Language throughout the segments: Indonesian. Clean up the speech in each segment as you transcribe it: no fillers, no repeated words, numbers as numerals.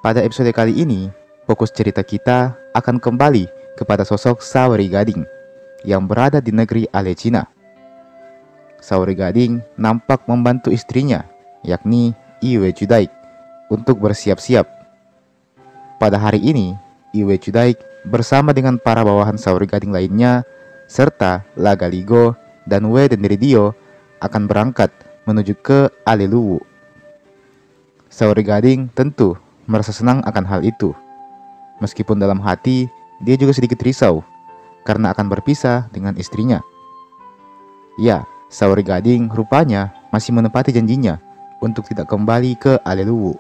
Pada episode kali ini, fokus cerita kita akan kembali kepada sosok Saori Gading yang berada di negeri Ale Cina. Saori Gading nampak membantu istrinya, yakni Iwe Judaik, untuk bersiap-siap. Pada hari ini, Iwe Judaik bersama dengan para bawahan Saori Gading lainnya, serta Lagaligo dan Wedendridio akan berangkat menuju ke Ale Luwu. Saori Gading tentu merasa senang akan hal itu. Meskipun dalam hati, dia juga sedikit risau karena akan berpisah dengan istrinya. Ya, Saori Gading rupanya masih menepati janjinya untuk tidak kembali ke Ale Luwu.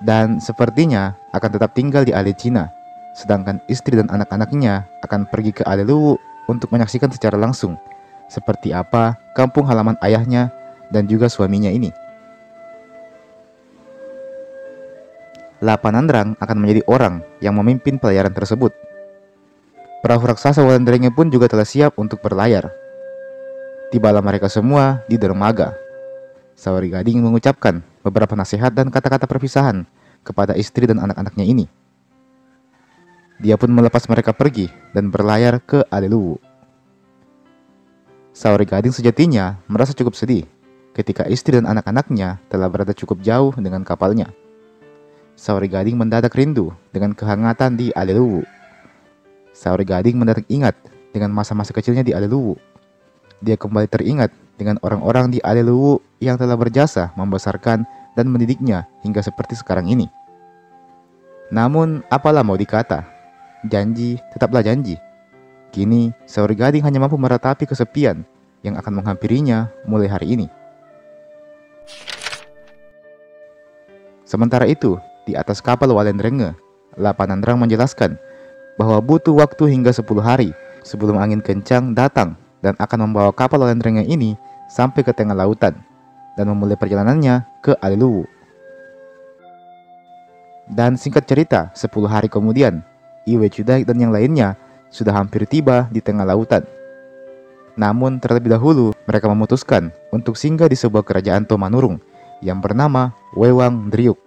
Dan sepertinya akan tetap tinggal di Ale Cina, sedangkan istri dan anak-anaknya akan pergi ke Ale Luwu untuk menyaksikan secara langsung seperti apa kampung halaman ayahnya dan juga suaminya ini. La Panandrang akan menjadi orang yang memimpin pelayaran tersebut. Perahu raksasa Walendrenge pun juga telah siap untuk berlayar. Tibalah mereka semua di dermaga. Saori Gading mengucapkan beberapa nasihat dan kata-kata perpisahan kepada istri dan anak-anaknya ini. Dia pun melepas mereka pergi dan berlayar ke Ale Luwu. Saori Gading sejatinya merasa cukup sedih ketika istri dan anak-anaknya telah berada cukup jauh dengan kapalnya. Saori Gading mendadak rindu dengan kehangatan di Ale Luwu. Saori Gading mendadak ingat dengan masa-masa kecilnya di Ale Luwu. Dia kembali teringat dengan orang-orang di Ale Luwu yang telah berjasa membesarkan dan mendidiknya hingga seperti sekarang ini. Namun, apalah mau dikata, janji tetaplah janji. Kini, Saori Gading hanya mampu meratapi kesepian yang akan menghampirinya mulai hari ini. Sementara itu, di atas kapal Walendrenge, La Panandrang menjelaskan bahwa butuh waktu hingga 10 hari sebelum angin kencang datang dan akan membawa kapal Walendrenge ini sampai ke tengah lautan dan memulai perjalanannya ke Ale Luwu. Dan singkat cerita, 10 hari kemudian, Iwe Judaik dan yang lainnya sudah hampir tiba di tengah lautan. Namun terlebih dahulu mereka memutuskan untuk singgah di sebuah kerajaan Tomanurung yang bernama Wewang Driuk.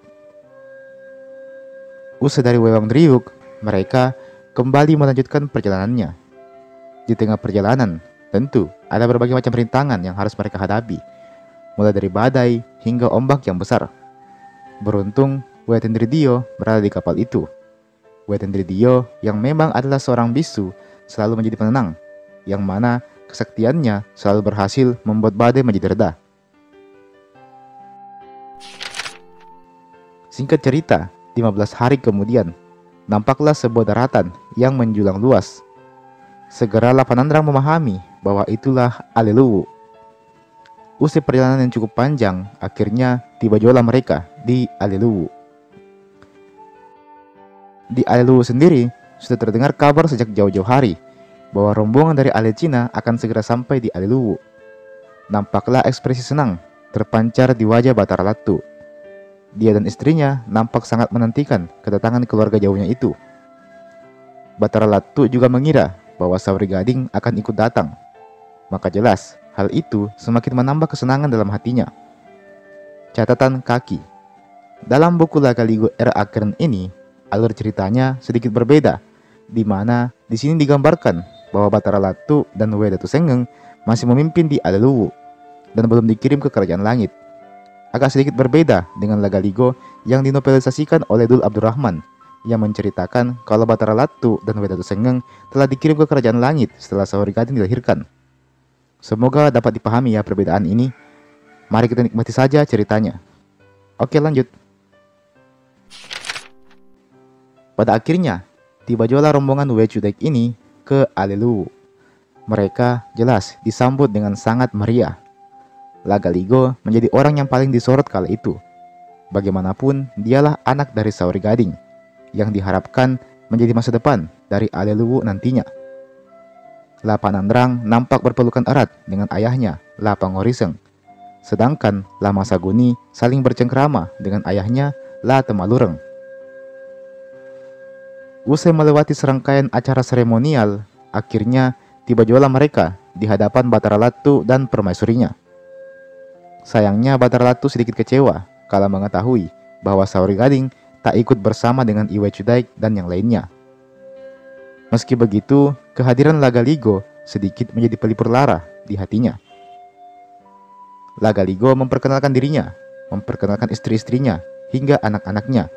Usai dari Wewang Driuk, mereka kembali melanjutkan perjalanannya. Di tengah perjalanan, tentu ada berbagai macam rintangan yang harus mereka hadapi, mulai dari badai hingga ombak yang besar. Beruntung, Wedendridio berada di kapal itu. Wedendridio yang memang adalah seorang bisu selalu menjadi penenang, yang mana kesaktiannya selalu berhasil membuat badai menjadi reda. Singkat cerita, 15 hari kemudian, nampaklah sebuah daratan yang menjulang luas. Segera La Panandrang memahami bahwa itulah Ale Luwu. Usai perjalanan yang cukup panjang, akhirnya tiba juga mereka di Ale Luwu. Di Ale Luwu sendiri, sudah terdengar kabar sejak jauh-jauh hari bahwa rombongan dari Ale Cina akan segera sampai di Ale Luwu. Nampaklah ekspresi senang terpancar di wajah Batara Latu. Dia dan istrinya nampak sangat menantikan kedatangan keluarga jauhnya itu. Batara Latu juga mengira bahwa Saori Gading akan ikut datang. Maka jelas, hal itu semakin menambah kesenangan dalam hatinya. Catatan kaki. Dalam buku Lagaligo R. Akern ini, alur ceritanya sedikit berbeda, di mana di sini digambarkan bahwa Batara Latu dan Wedatu Sengeng masih memimpin di Ale Luwu dan belum dikirim ke Kerajaan Langit. Agak sedikit berbeda dengan Lagaligo yang dinovelisasikan oleh Dul Abdurrahman yang menceritakan kalau Batara Latu dan Wedatu Sengeng telah dikirim ke Kerajaan Langit setelah Saori Gading dilahirkan. Semoga dapat dipahami ya perbedaan ini. Mari kita nikmati saja ceritanya. Oke, lanjut. Pada akhirnya, tiba juga rombongan Iwe Judaik ini ke Ale Luwu. Mereka jelas disambut dengan sangat meriah. Lagaligo menjadi orang yang paling disorot kala itu. Bagaimanapun, dialah anak dari Saori Gading yang diharapkan menjadi masa depan dari Ale Luwu nantinya. La Panandrang nampak berpelukan erat dengan ayahnya, La Pangoriseng. Sedangkan La Masaguni saling bercengkrama dengan ayahnya, La Temalureng. Usai melewati serangkaian acara seremonial, akhirnya tiba juga mereka di hadapan Batara Latu dan permaisurinya. Sayangnya Batara Latu sedikit kecewa kala mengetahui bahwa Saori Gading tak ikut bersama dengan Iwe Chudaik dan yang lainnya. Meski begitu, kehadiran Lagaligo sedikit menjadi pelipur lara di hatinya. Lagaligo memperkenalkan dirinya, memperkenalkan istri-istrinya, hingga anak-anaknya,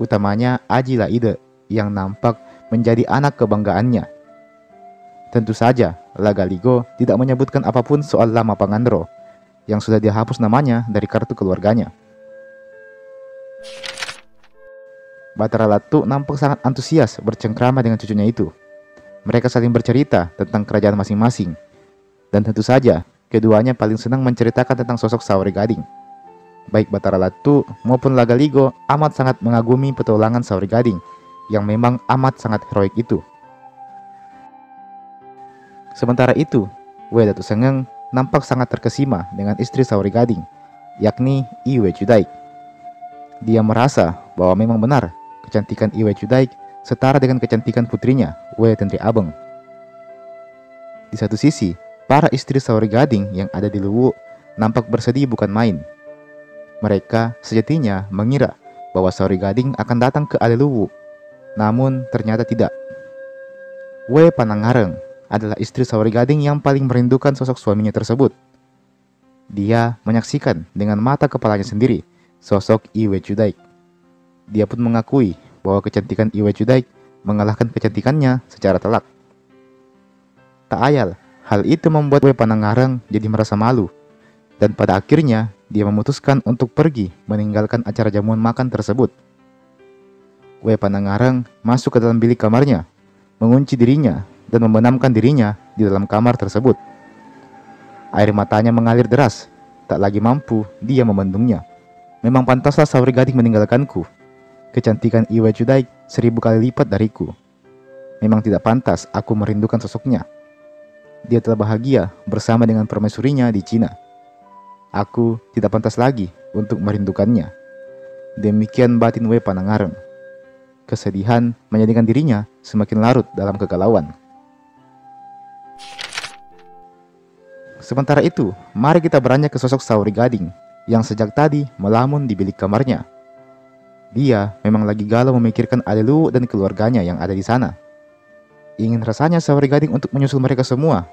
utamanya Aji Laide yang nampak menjadi anak kebanggaannya. Tentu saja, Lagaligo tidak menyebutkan apapun soal Lama Pangandro yang sudah dihapus namanya dari kartu keluarganya. Batara Latu nampak sangat antusias bercengkrama dengan cucunya itu. Mereka saling bercerita tentang kerajaan masing-masing. Dan tentu saja, keduanya paling senang menceritakan tentang sosok Saori Gading. Baik Batara Latu maupun Lagaligo amat sangat mengagumi petualangan Saori Gading yang memang amat sangat heroik itu. Sementara itu, Uwe Datu Sengeng nampak sangat terkesima dengan istri Saori Gading, yakni Iwe Chudaik. Dia merasa bahwa memang benar kecantikan Iwe Chudaik setara dengan kecantikan putrinya, Uwe Tendri Abeng. Di satu sisi, para istri Saori Gading yang ada di Luwu nampak bersedih bukan main. Mereka sejatinya mengira bahwa Saori Gading akan datang ke Luwu, namun ternyata tidak. Uwe Panangareng adalah istri Saori Gading yang paling merindukan sosok suaminya tersebut. Dia menyaksikan dengan mata kepalanya sendiri sosok Iwe Chudaik. Dia pun mengakui bahwa kecantikan Iwe Chudaik mengalahkan kecantikannya secara telak. Tak ayal, hal itu membuat Uwe Panangareng jadi merasa malu. Dan pada akhirnya, dia memutuskan untuk pergi meninggalkan acara jamuan makan tersebut. Uwe Panangareng masuk ke dalam bilik kamarnya, mengunci dirinya, dan membenamkan dirinya di dalam kamar tersebut. Air matanya mengalir deras, tak lagi mampu dia membendungnya. Memang pantaslah Saori Gading meninggalkanku. Kecantikan Iwe Chudaik 1000 kali lipat dariku. Memang tidak pantas aku merindukan sosoknya. Dia telah bahagia bersama dengan permaisurinya di Cina. Aku tidak pantas lagi untuk merindukannya. Demikian batin Uwe Panangareng. Kesedihan menjadikan dirinya semakin larut dalam kegalauan. Sementara itu, mari kita beranjak ke sosok Saori Gading yang sejak tadi melamun di bilik kamarnya. Dia memang lagi galau memikirkan Luwu dan keluarganya yang ada di sana. Ingin rasanya Saori Gading untuk menyusul mereka semua.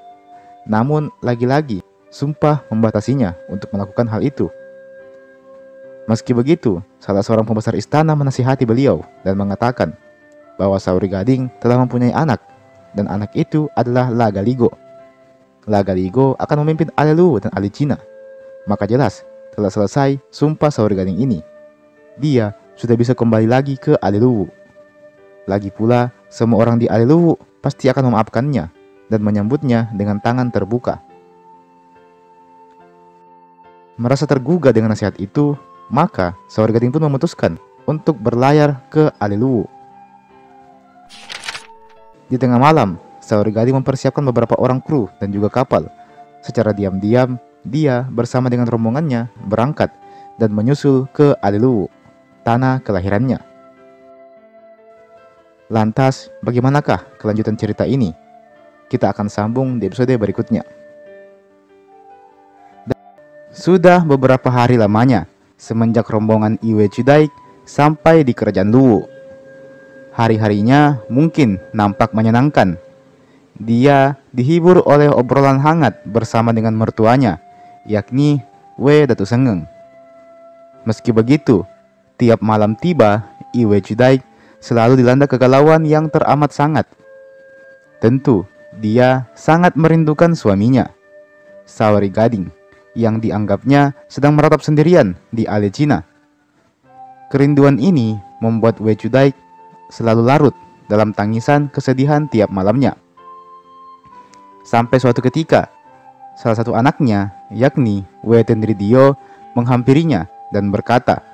Namun lagi-lagi sumpah membatasinya untuk melakukan hal itu. Meski begitu, salah seorang pembesar istana menasihati beliau dan mengatakan bahwa Saori Gading telah mempunyai anak, dan anak itu adalah Lagaligo. Lagaligo akan memimpin Luwu dan Cina. Maka jelas telah selesai sumpah Saori Gading ini. Dia sudah bisa kembali lagi ke Luwu. Lagi pula, semua orang di Luwu pasti akan memaafkannya dan menyambutnya dengan tangan terbuka. Merasa tergugah dengan nasihat itu, maka Saori Gading pun memutuskan untuk berlayar ke Luwu. Di tengah malam, Saori Gading mempersiapkan beberapa orang kru dan juga kapal. Secara diam-diam, dia bersama dengan rombongannya berangkat dan menyusul ke Luwu, tanah kelahirannya. Lantas, bagaimanakah kelanjutan cerita ini? Kita akan sambung di episode berikutnya. Sudah beberapa hari lamanya semenjak rombongan Iwe Chudaik sampai di kerajaan Luwu. Hari-harinya mungkin nampak menyenangkan. Dia dihibur oleh obrolan hangat bersama dengan mertuanya, yakni Uwe Datu Sengeng. Meski begitu, tiap malam tiba, Iwe Chudaik selalu dilanda kegalauan yang teramat sangat. Tentu, dia sangat merindukan suaminya, Saori Gading, yang dianggapnya sedang meratap sendirian di Cina. Kerinduan ini membuat Uwe Chudaik selalu larut dalam tangisan kesedihan tiap malamnya. Sampai suatu ketika, salah satu anaknya, yakni Uwe Tendridio, menghampirinya dan berkata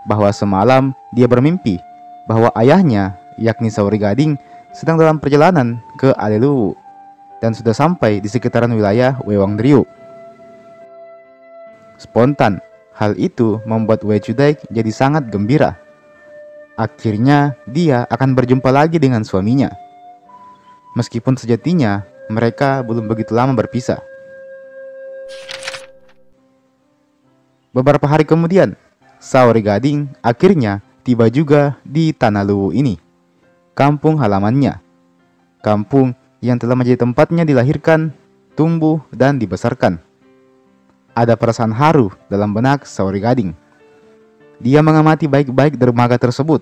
bahwa semalam dia bermimpi bahwa ayahnya, yakni Saori Gading, sedang dalam perjalanan ke Luwu dan sudah sampai di sekitaran wilayah Wewangdriu. Spontan, hal itu membuat Uwe Chudaik jadi sangat gembira. Akhirnya dia akan berjumpa lagi dengan suaminya. Meskipun sejatinya mereka belum begitu lama berpisah. Beberapa hari kemudian, Saori Gading akhirnya tiba juga di Tanah Luwu ini, kampung halamannya. Kampung yang telah menjadi tempatnya dilahirkan, tumbuh, dan dibesarkan. Ada perasaan haru dalam benak Saori Gading. Dia mengamati baik-baik dermaga tersebut.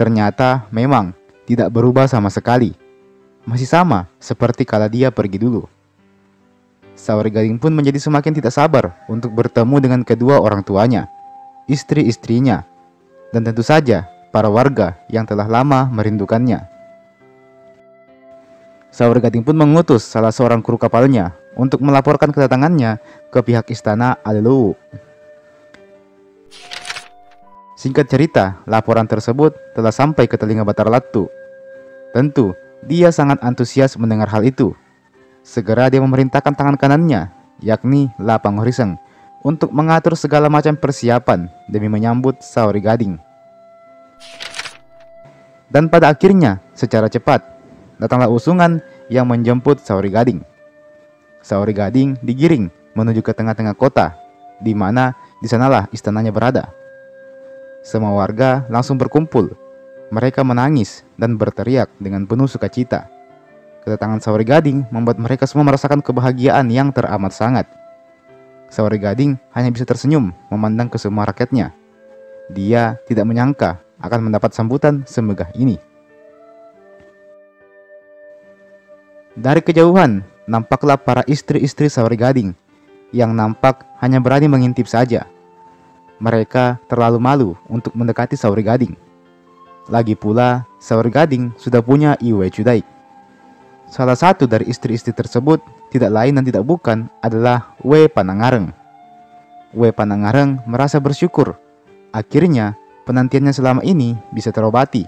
Ternyata memang tidak berubah sama sekali. Masih sama seperti kala dia pergi dulu. Saori Gading pun menjadi semakin tidak sabar untuk bertemu dengan kedua orang tuanya, istri-istrinya, dan tentu saja para warga yang telah lama merindukannya. Saori Gading pun mengutus salah seorang kru kapalnya untuk melaporkan kedatangannya ke pihak istana Aliluwu. Singkat cerita, laporan tersebut telah sampai ke telinga Batara Latu. Tentu, dia sangat antusias mendengar hal itu. Segera dia memerintahkan tangan kanannya, yakni Lapang Horiseng, untuk mengatur segala macam persiapan demi menyambut Saori Gading. Dan pada akhirnya, secara cepat, datanglah usungan yang menjemput Saori Gading. Saori Gading digiring menuju ke tengah-tengah kota, di mana di sanalah istananya berada. Semua warga langsung berkumpul. Mereka menangis dan berteriak dengan penuh sukacita. Kedatangan Saori Gading membuat mereka semua merasakan kebahagiaan yang teramat sangat. Saori Gading hanya bisa tersenyum memandang ke semua rakyatnya. Dia tidak menyangka akan mendapat sambutan semegah ini. Dari kejauhan, nampaklah para istri-istri Saori Gading yang nampak hanya berani mengintip saja. Mereka terlalu malu untuk mendekati Saori Gading. Lagi pula, Saori Gading sudah punya Iwe Cudaik. Salah satu dari istri-istri tersebut tidak lain dan tidak bukan adalah We Panangareng. We Panangareng merasa bersyukur. Akhirnya, penantiannya selama ini bisa terobati.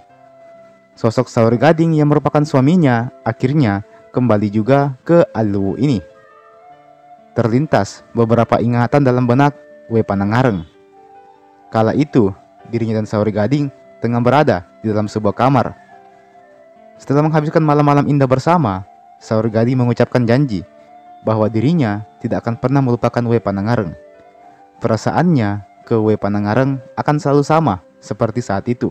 Sosok Saori Gading yang merupakan suaminya akhirnya kembali juga ke Aliluwu ini. Terlintas beberapa ingatan dalam benak We Panangareng. Kala itu, dirinya dan Saori Gading tengah berada di dalam sebuah kamar. Setelah menghabiskan malam-malam indah bersama, Saori Gading mengucapkan janji bahwa dirinya tidak akan pernah melupakan We Panangareng. Perasaannya ke We Panangareng akan selalu sama seperti saat itu.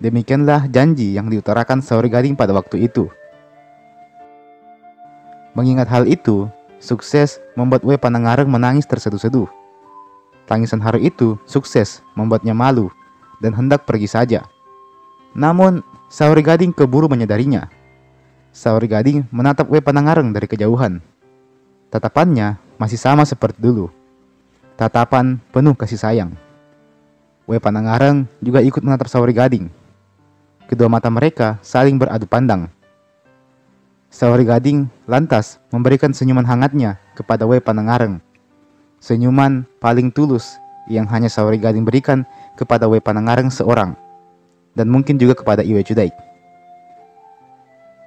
Demikianlah janji yang diutarakan Saori Gading pada waktu itu. Mengingat hal itu, sukses membuat We Panangareng menangis terseduh-seduh. Tangisan haru itu sukses membuatnya malu dan hendak pergi saja. Namun, Saori Gading keburu menyadarinya. Saori Gading menatap We Panangareng dari kejauhan. Tatapannya masih sama seperti dulu. Tatapan penuh kasih sayang. We Panangareng juga ikut menatap Saori Gading. Kedua mata mereka saling beradu pandang. Saori Gading lantas memberikan senyuman hangatnya kepada We Panangareng. Senyuman paling tulus yang hanya Saori Gading berikan kepada We Panangareng seorang, dan mungkin juga kepada Iwe Cudaik.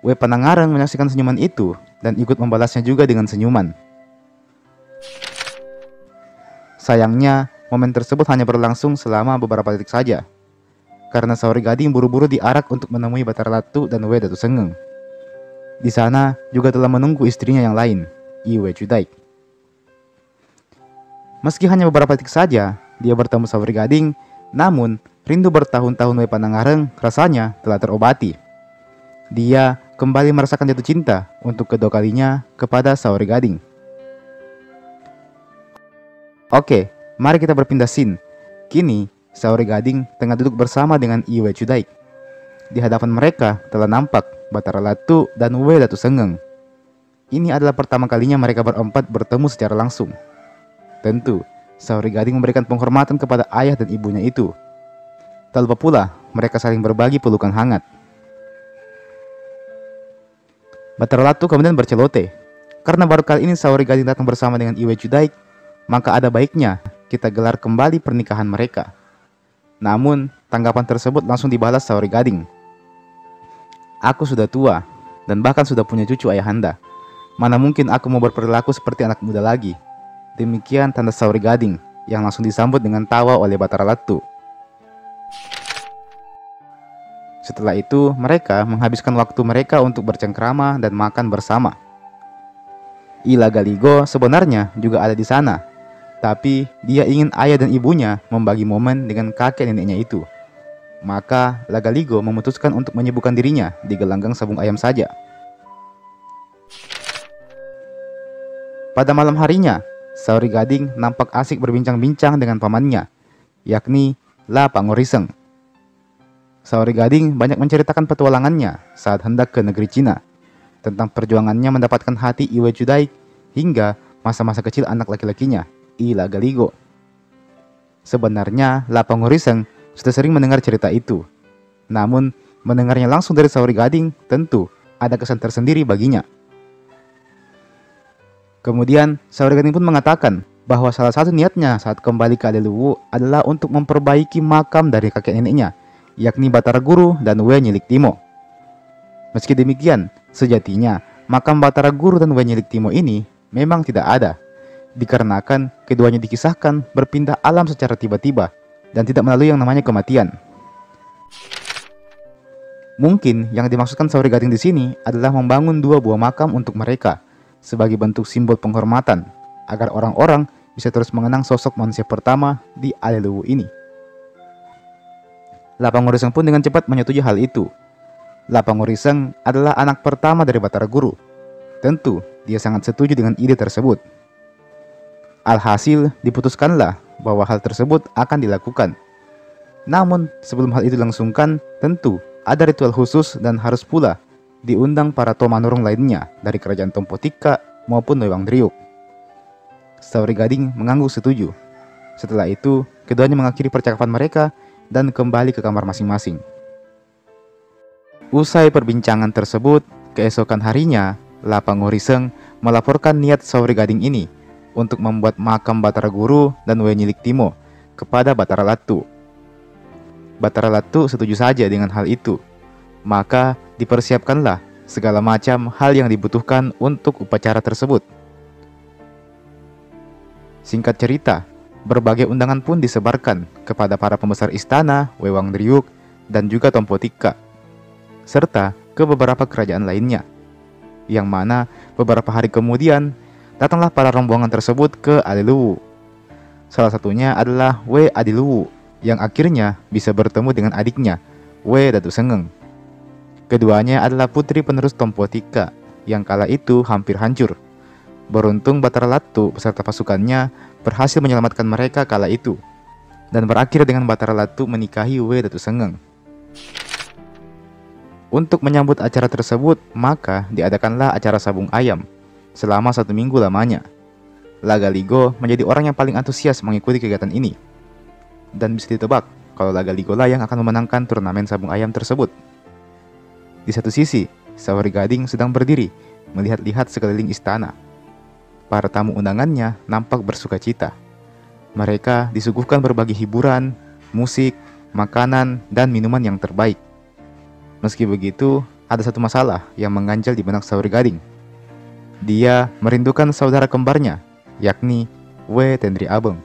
We Panangareng menyaksikan senyuman itu dan ikut membalasnya juga dengan senyuman. Sayangnya, momen tersebut hanya berlangsung selama beberapa detik saja, karena Saori Gading buru-buru diarak untuk menemui Batara Latu dan We Datu Sengeng. Di sana juga telah menunggu istrinya yang lain, Iwe Cudaik. Meski hanya beberapa detik saja dia bertemu Saori Gading, namun rindu bertahun-tahun We Panangareng rasanya telah terobati. Dia kembali merasakan jatuh cinta untuk kedua kalinya kepada Saori Gading. Oke, mari kita berpindah scene. Kini, Saori Gading tengah duduk bersama dengan Iwe Cudaik. Di hadapan mereka telah nampak Batara Latu dan We Datu Sengeng. Ini adalah pertama kalinya mereka berempat bertemu secara langsung. Tentu, Saori Gading memberikan penghormatan kepada ayah dan ibunya itu. Tak lupa pula, mereka saling berbagi pelukan hangat. Batara Latu kemudian bercelote. Karena baru kali ini Saori Gading datang bersama dengan Iwe Cudaik, maka ada baiknya kita gelar kembali pernikahan mereka. Namun, tanggapan tersebut langsung dibalas Saori Gading. Aku sudah tua, dan bahkan sudah punya cucu ayahanda. Mana mungkin aku mau berperilaku seperti anak muda lagi. Demikian tanda Saori Gading yang langsung disambut dengan tawa oleh Batara Latu. Setelah itu, mereka menghabiskan waktu mereka untuk bercengkrama dan makan bersama. Ila Galigo sebenarnya juga ada di sana, Tapi dia ingin ayah dan ibunya membagi momen dengan kakek neneknya itu. Maka Lagaligo memutuskan untuk menyibukkan dirinya di gelanggang sabung ayam saja. Pada malam harinya, Saori Gading nampak asik berbincang-bincang dengan pamannya, yakni La Pangoriseng. Saori Gading banyak menceritakan petualangannya saat hendak ke negeri Cina, tentang perjuangannya mendapatkan hati Iwe Judaik hingga masa-masa kecil anak laki-lakinya, I Lagaligo. Sebenarnya La Pangoriseng sudah sering mendengar cerita itu. Namun, mendengarnya langsung dari Saori Gading tentu ada kesan tersendiri baginya. Kemudian, Saori Gading pun mengatakan bahwa salah satu niatnya saat kembali ke Aleluwu adalah untuk memperbaiki makam dari kakek neneknya, yakni Batara Guru dan We Nyilik Timo. Meski demikian, sejatinya makam Batara Guru dan We Nyilik Timo ini memang tidak ada, dikarenakan keduanya dikisahkan berpindah alam secara tiba-tiba dan tidak melalui yang namanya kematian. Mungkin yang dimaksudkan Saori Gading di sini adalah membangun dua buah makam untuk mereka sebagai bentuk simbol penghormatan agar orang-orang bisa terus mengenang sosok manusia pertama di Aleluwu ini. La Pangoriseng pun dengan cepat menyetujui hal itu. La Pangoriseng adalah anak pertama dari Batara Guru. Tentu dia sangat setuju dengan ide tersebut. Alhasil diputuskanlah bahwa hal tersebut akan dilakukan. Namun sebelum hal itu dilangsungkan, tentu ada ritual khusus dan harus pula diundang para Tomanurung lainnya dari kerajaan Tompotika maupun Lewang Driuk. Saori Gading mengangguk setuju. Setelah itu, keduanya mengakhiri percakapan mereka dan kembali ke kamar masing-masing. Usai perbincangan tersebut, keesokan harinya, La Pangoriseng melaporkan niat Saori Gading ini untuk membuat makam Batara Guru dan We Nyilik Timo kepada Batara Latu. Batara Latu setuju saja dengan hal itu. Maka dipersiapkanlah segala macam hal yang dibutuhkan untuk upacara tersebut. Singkat cerita, berbagai undangan pun disebarkan kepada para pembesar istana, Wewang Driuk, dan juga Tompotika, serta ke beberapa kerajaan lainnya. Yang mana beberapa hari kemudian datanglah para rombongan tersebut ke Aleluwu. Salah satunya adalah We Adiluwu yang akhirnya bisa bertemu dengan adiknya, We Datu Sengeng. Keduanya adalah putri penerus Tompotika yang kala itu hampir hancur. Beruntung Batara Latu beserta pasukannya berhasil menyelamatkan mereka kala itu, dan berakhir dengan Batara Latu menikahi We Datu Sengeng. Untuk menyambut acara tersebut, maka diadakanlah acara sabung ayam selama 1 minggu lamanya. Lagaligo menjadi orang yang paling antusias mengikuti kegiatan ini, dan bisa ditebak kalau Lagaligo lah yang akan memenangkan turnamen sabung ayam tersebut. Di satu sisi, Saori Gading sedang berdiri melihat-lihat sekeliling istana. Para tamu undangannya nampak bersukacita. Mereka disuguhkan berbagai hiburan, musik, makanan, dan minuman yang terbaik. Meski begitu, ada satu masalah yang mengganjal di benak Saori Gading. Dia merindukan saudara kembarnya, yakni We Tendri Abeng.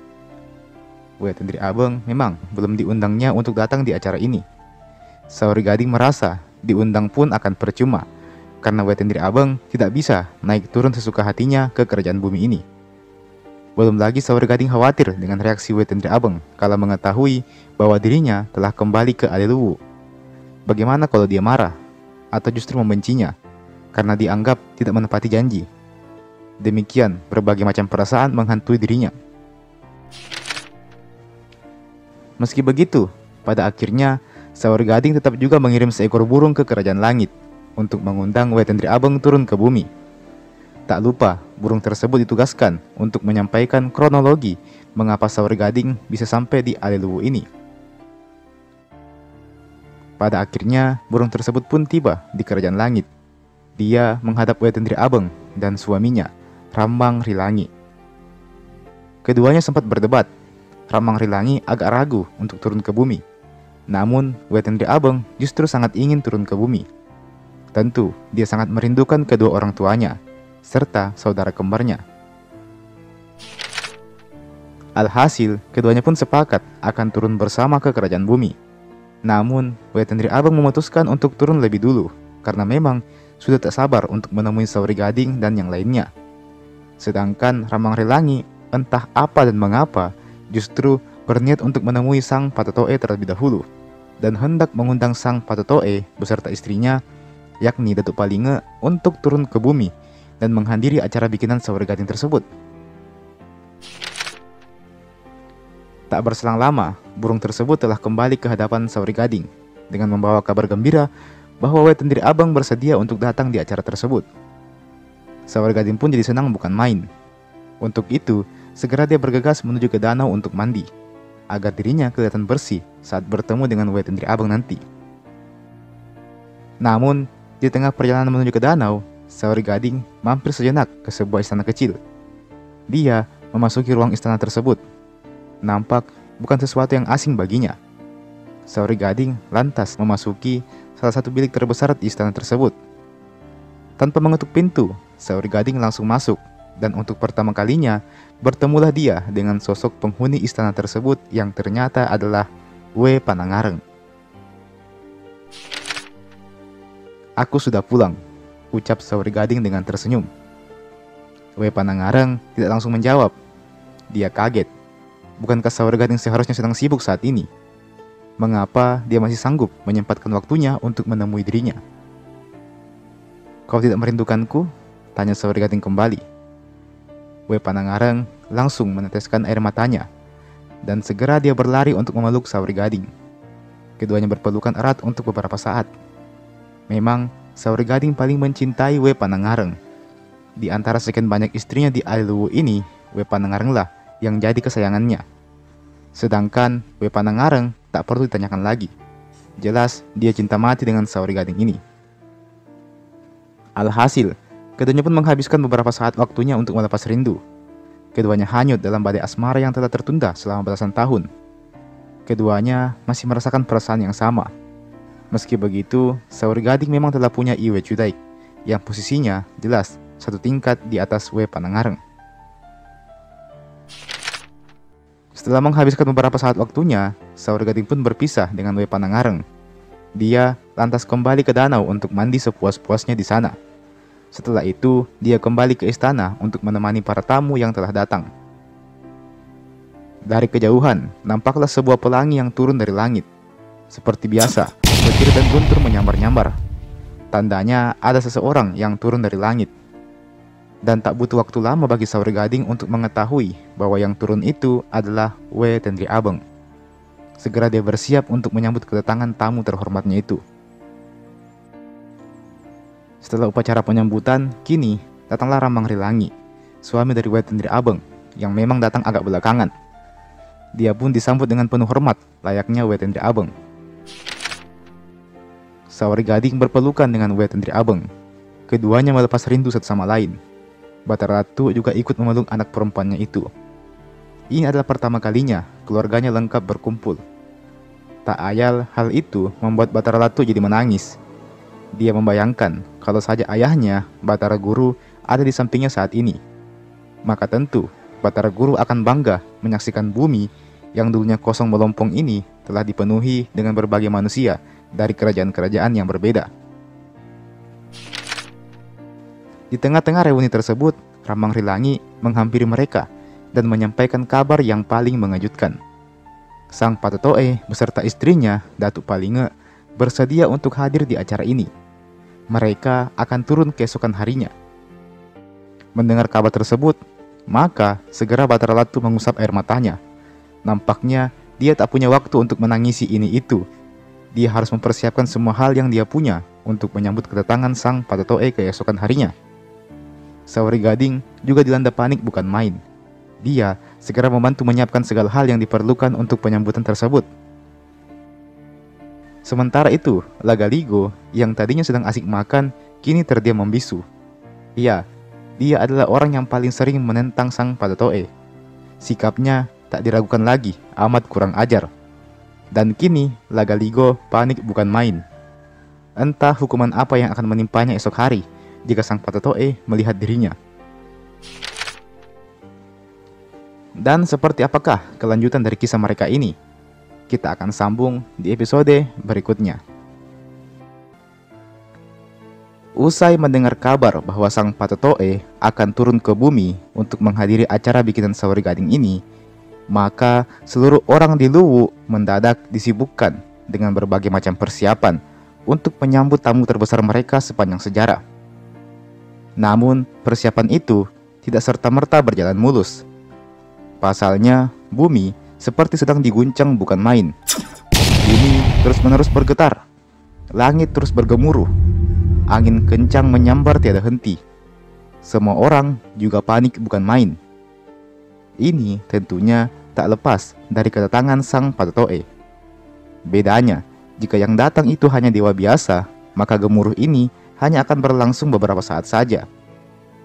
We Tendri Abeng memang belum diundangnya untuk datang di acara ini. Saori Gading merasa diundang pun akan percuma, karena We Tendri Abeng tidak bisa naik turun sesuka hatinya ke kerajaan bumi ini. Belum lagi Saori Gading khawatir dengan reaksi We Tendri Abeng kala mengetahui bahwa dirinya telah kembali ke Aleluwu. Bagaimana kalau dia marah atau justru membencinya karena dianggap tidak menepati janji? Demikian berbagai macam perasaan menghantui dirinya. Meski begitu, pada akhirnya Saori Gading tetap juga mengirim seekor burung ke kerajaan langit untuk mengundang We Tendri Abeng turun ke bumi. Tak lupa, burung tersebut ditugaskan untuk menyampaikan kronologi mengapa Saori Gading bisa sampai di Aleluwu ini. Pada akhirnya, burung tersebut pun tiba di kerajaan langit. Dia menghadap We Tendri Abeng dan suaminya, Rambang Rilangi. Keduanya sempat berdebat. Rambang Rilangi agak ragu untuk turun ke bumi. Namun, We Tendri Abeng justru sangat ingin turun ke bumi. Tentu, dia sangat merindukan kedua orang tuanya, serta saudara kembarnya. Alhasil, keduanya pun sepakat akan turun bersama ke kerajaan bumi. Namun, We Tendri Abeng memutuskan untuk turun lebih dulu, karena memang sudah tak sabar untuk menemui Saori Gading dan yang lainnya. Sedangkan Rambang Rilangi entah apa dan mengapa, justru berniat untuk menemui sang Patatoe terlebih dahulu dan hendak mengundang sang Patatoe beserta istrinya, yakni Datuk Palinge, untuk turun ke bumi dan menghadiri acara bikinan Sauri Gading tersebut. Tak berselang lama, burung tersebut telah kembali ke hadapan Sauri Gading dengan membawa kabar gembira bahwa Wei Tendiri Abang bersedia untuk datang di acara tersebut. Sauri Gading pun jadi senang bukan main. Untuk itu, segera dia bergegas menuju ke danau untuk mandi, agar dirinya kelihatan bersih saat bertemu dengan Wei Tendiri Abang nanti. Namun, di tengah perjalanan menuju ke danau, Sauri Gading mampir sejenak ke sebuah istana kecil. Dia memasuki ruang istana tersebut. Nampak bukan sesuatu yang asing baginya. Sauri Gading lantas memasuki salah satu bilik terbesar di istana tersebut. Tanpa mengetuk pintu, Sauri Gading langsung masuk. Dan untuk pertama kalinya, bertemulah dia dengan sosok penghuni istana tersebut yang ternyata adalah Wei Panangareng. "Aku sudah pulang," ucap Sauri Gading dengan tersenyum. Wei Panangareng tidak langsung menjawab. Dia kaget. Bukankah Sauri Gading seharusnya sedang sibuk saat ini? Mengapa dia masih sanggup menyempatkan waktunya untuk menemui dirinya? "Kau tidak merindukanku?" tanya Sauri Gading kembali. Wei Panangareng langsung meneteskan air matanya, dan segera dia berlari untuk memeluk Sauri Gading. Keduanya berpelukan erat untuk beberapa saat. Memang, Sauri Gading paling mencintai Wei Panangareng. Di antara sekian banyak istrinya di Aliluwu ini, Wei Panangareng lah yang jadi kesayangannya. Sedangkan Wei Panangareng tak perlu ditanyakan lagi. Jelas dia cinta mati dengan Sauri Gading ini. Alhasil, keduanya pun menghabiskan beberapa saat waktunya untuk melepas rindu. Keduanya hanyut dalam badai asmara yang telah tertunda selama belasan tahun. Keduanya masih merasakan perasaan yang sama. Meski begitu, Sauri Gading memang telah punya Iwe Cudaik, yang posisinya jelas satu tingkat di atas Wei Panangareng. Setelah menghabiskan beberapa saat waktunya, Sauri Gading pun berpisah dengan Wei Panangareng. Dia lantas kembali ke danau untuk mandi sepuas-puasnya di sana. Setelah itu, dia kembali ke istana untuk menemani para tamu yang telah datang. Dari kejauhan, nampaklah sebuah pelangi yang turun dari langit. Seperti biasa, petir dan guntur menyambar-nyambar. Tandanya ada seseorang yang turun dari langit. Dan tak butuh waktu lama bagi Sauri Gading untuk mengetahui bahwa yang turun itu adalah Wei Tendiri Abang. Segera dia bersiap untuk menyambut kedatangan tamu terhormatnya itu. Setelah upacara penyambutan, kini datanglah Rambang Rilangi, suami dari Wei Tendiri Abang, yang memang datang agak belakangan. Dia pun disambut dengan penuh hormat, layaknya Wei Tendiri Abang. Sauri Gading berpelukan dengan Wei Tendiri Abang. Keduanya melepas rindu satu sama lain. Batara Ratu juga ikut memeluk anak perempuannya itu. Ini adalah pertama kalinya keluarganya lengkap berkumpul. Tak ayal hal itu membuat Batara Ratu jadi menangis. Dia membayangkan kalau saja ayahnya, Batara Guru, ada di sampingnya saat ini. Maka tentu Batara Guru akan bangga menyaksikan bumi yang dulunya kosong melompong ini telah dipenuhi dengan berbagai manusia dari kerajaan-kerajaan yang berbeda. Di tengah-tengah reuni tersebut, Rambang Rilangi menghampiri mereka dan menyampaikan kabar yang paling mengejutkan. Sang Patatoe beserta istrinya, Datuk Palinge, bersedia untuk hadir di acara ini. Mereka akan turun keesokan harinya. Mendengar kabar tersebut, maka segera Batara Ratu mengusap air matanya. Nampaknya dia tak punya waktu untuk menangisi ini itu. Dia harus mempersiapkan semua hal yang dia punya untuk menyambut kedatangan sang Patatoe keesokan harinya. Sauri Gading juga dilanda panik bukan main. Dia segera membantu menyiapkan segala hal yang diperlukan untuk penyambutan tersebut. Sementara itu, Lagaligo yang tadinya sedang asik makan, kini terdiam membisu. Iya, dia adalah orang yang paling sering menentang sang Patatoe. Sikapnya tak diragukan lagi, amat kurang ajar. Dan kini, Lagaligo panik bukan main. Entah hukuman apa yang akan menimpanya esok hari jika sang Patatoe melihat dirinya. Dan seperti apakah kelanjutan dari kisah mereka ini? Kita akan sambung di episode berikutnya. Usai mendengar kabar bahwa sang Patetoe akan turun ke bumi untuk menghadiri acara bikinan Saori Gading ini, maka seluruh orang di Luwu mendadak disibukkan dengan berbagai macam persiapan untuk menyambut tamu terbesar mereka sepanjang sejarah. Namun, persiapan itu tidak serta-merta berjalan mulus. Pasalnya, bumi seperti sedang diguncang bukan main. Bumi terus-menerus bergetar, langit terus bergemuruh, angin kencang menyambar tiada henti. Semua orang juga panik bukan main. Ini tentunya tak lepas dari kedatangan sang Patetoe. Bedanya, jika yang datang itu hanya dewa biasa, maka gemuruh ini hanya akan berlangsung beberapa saat saja.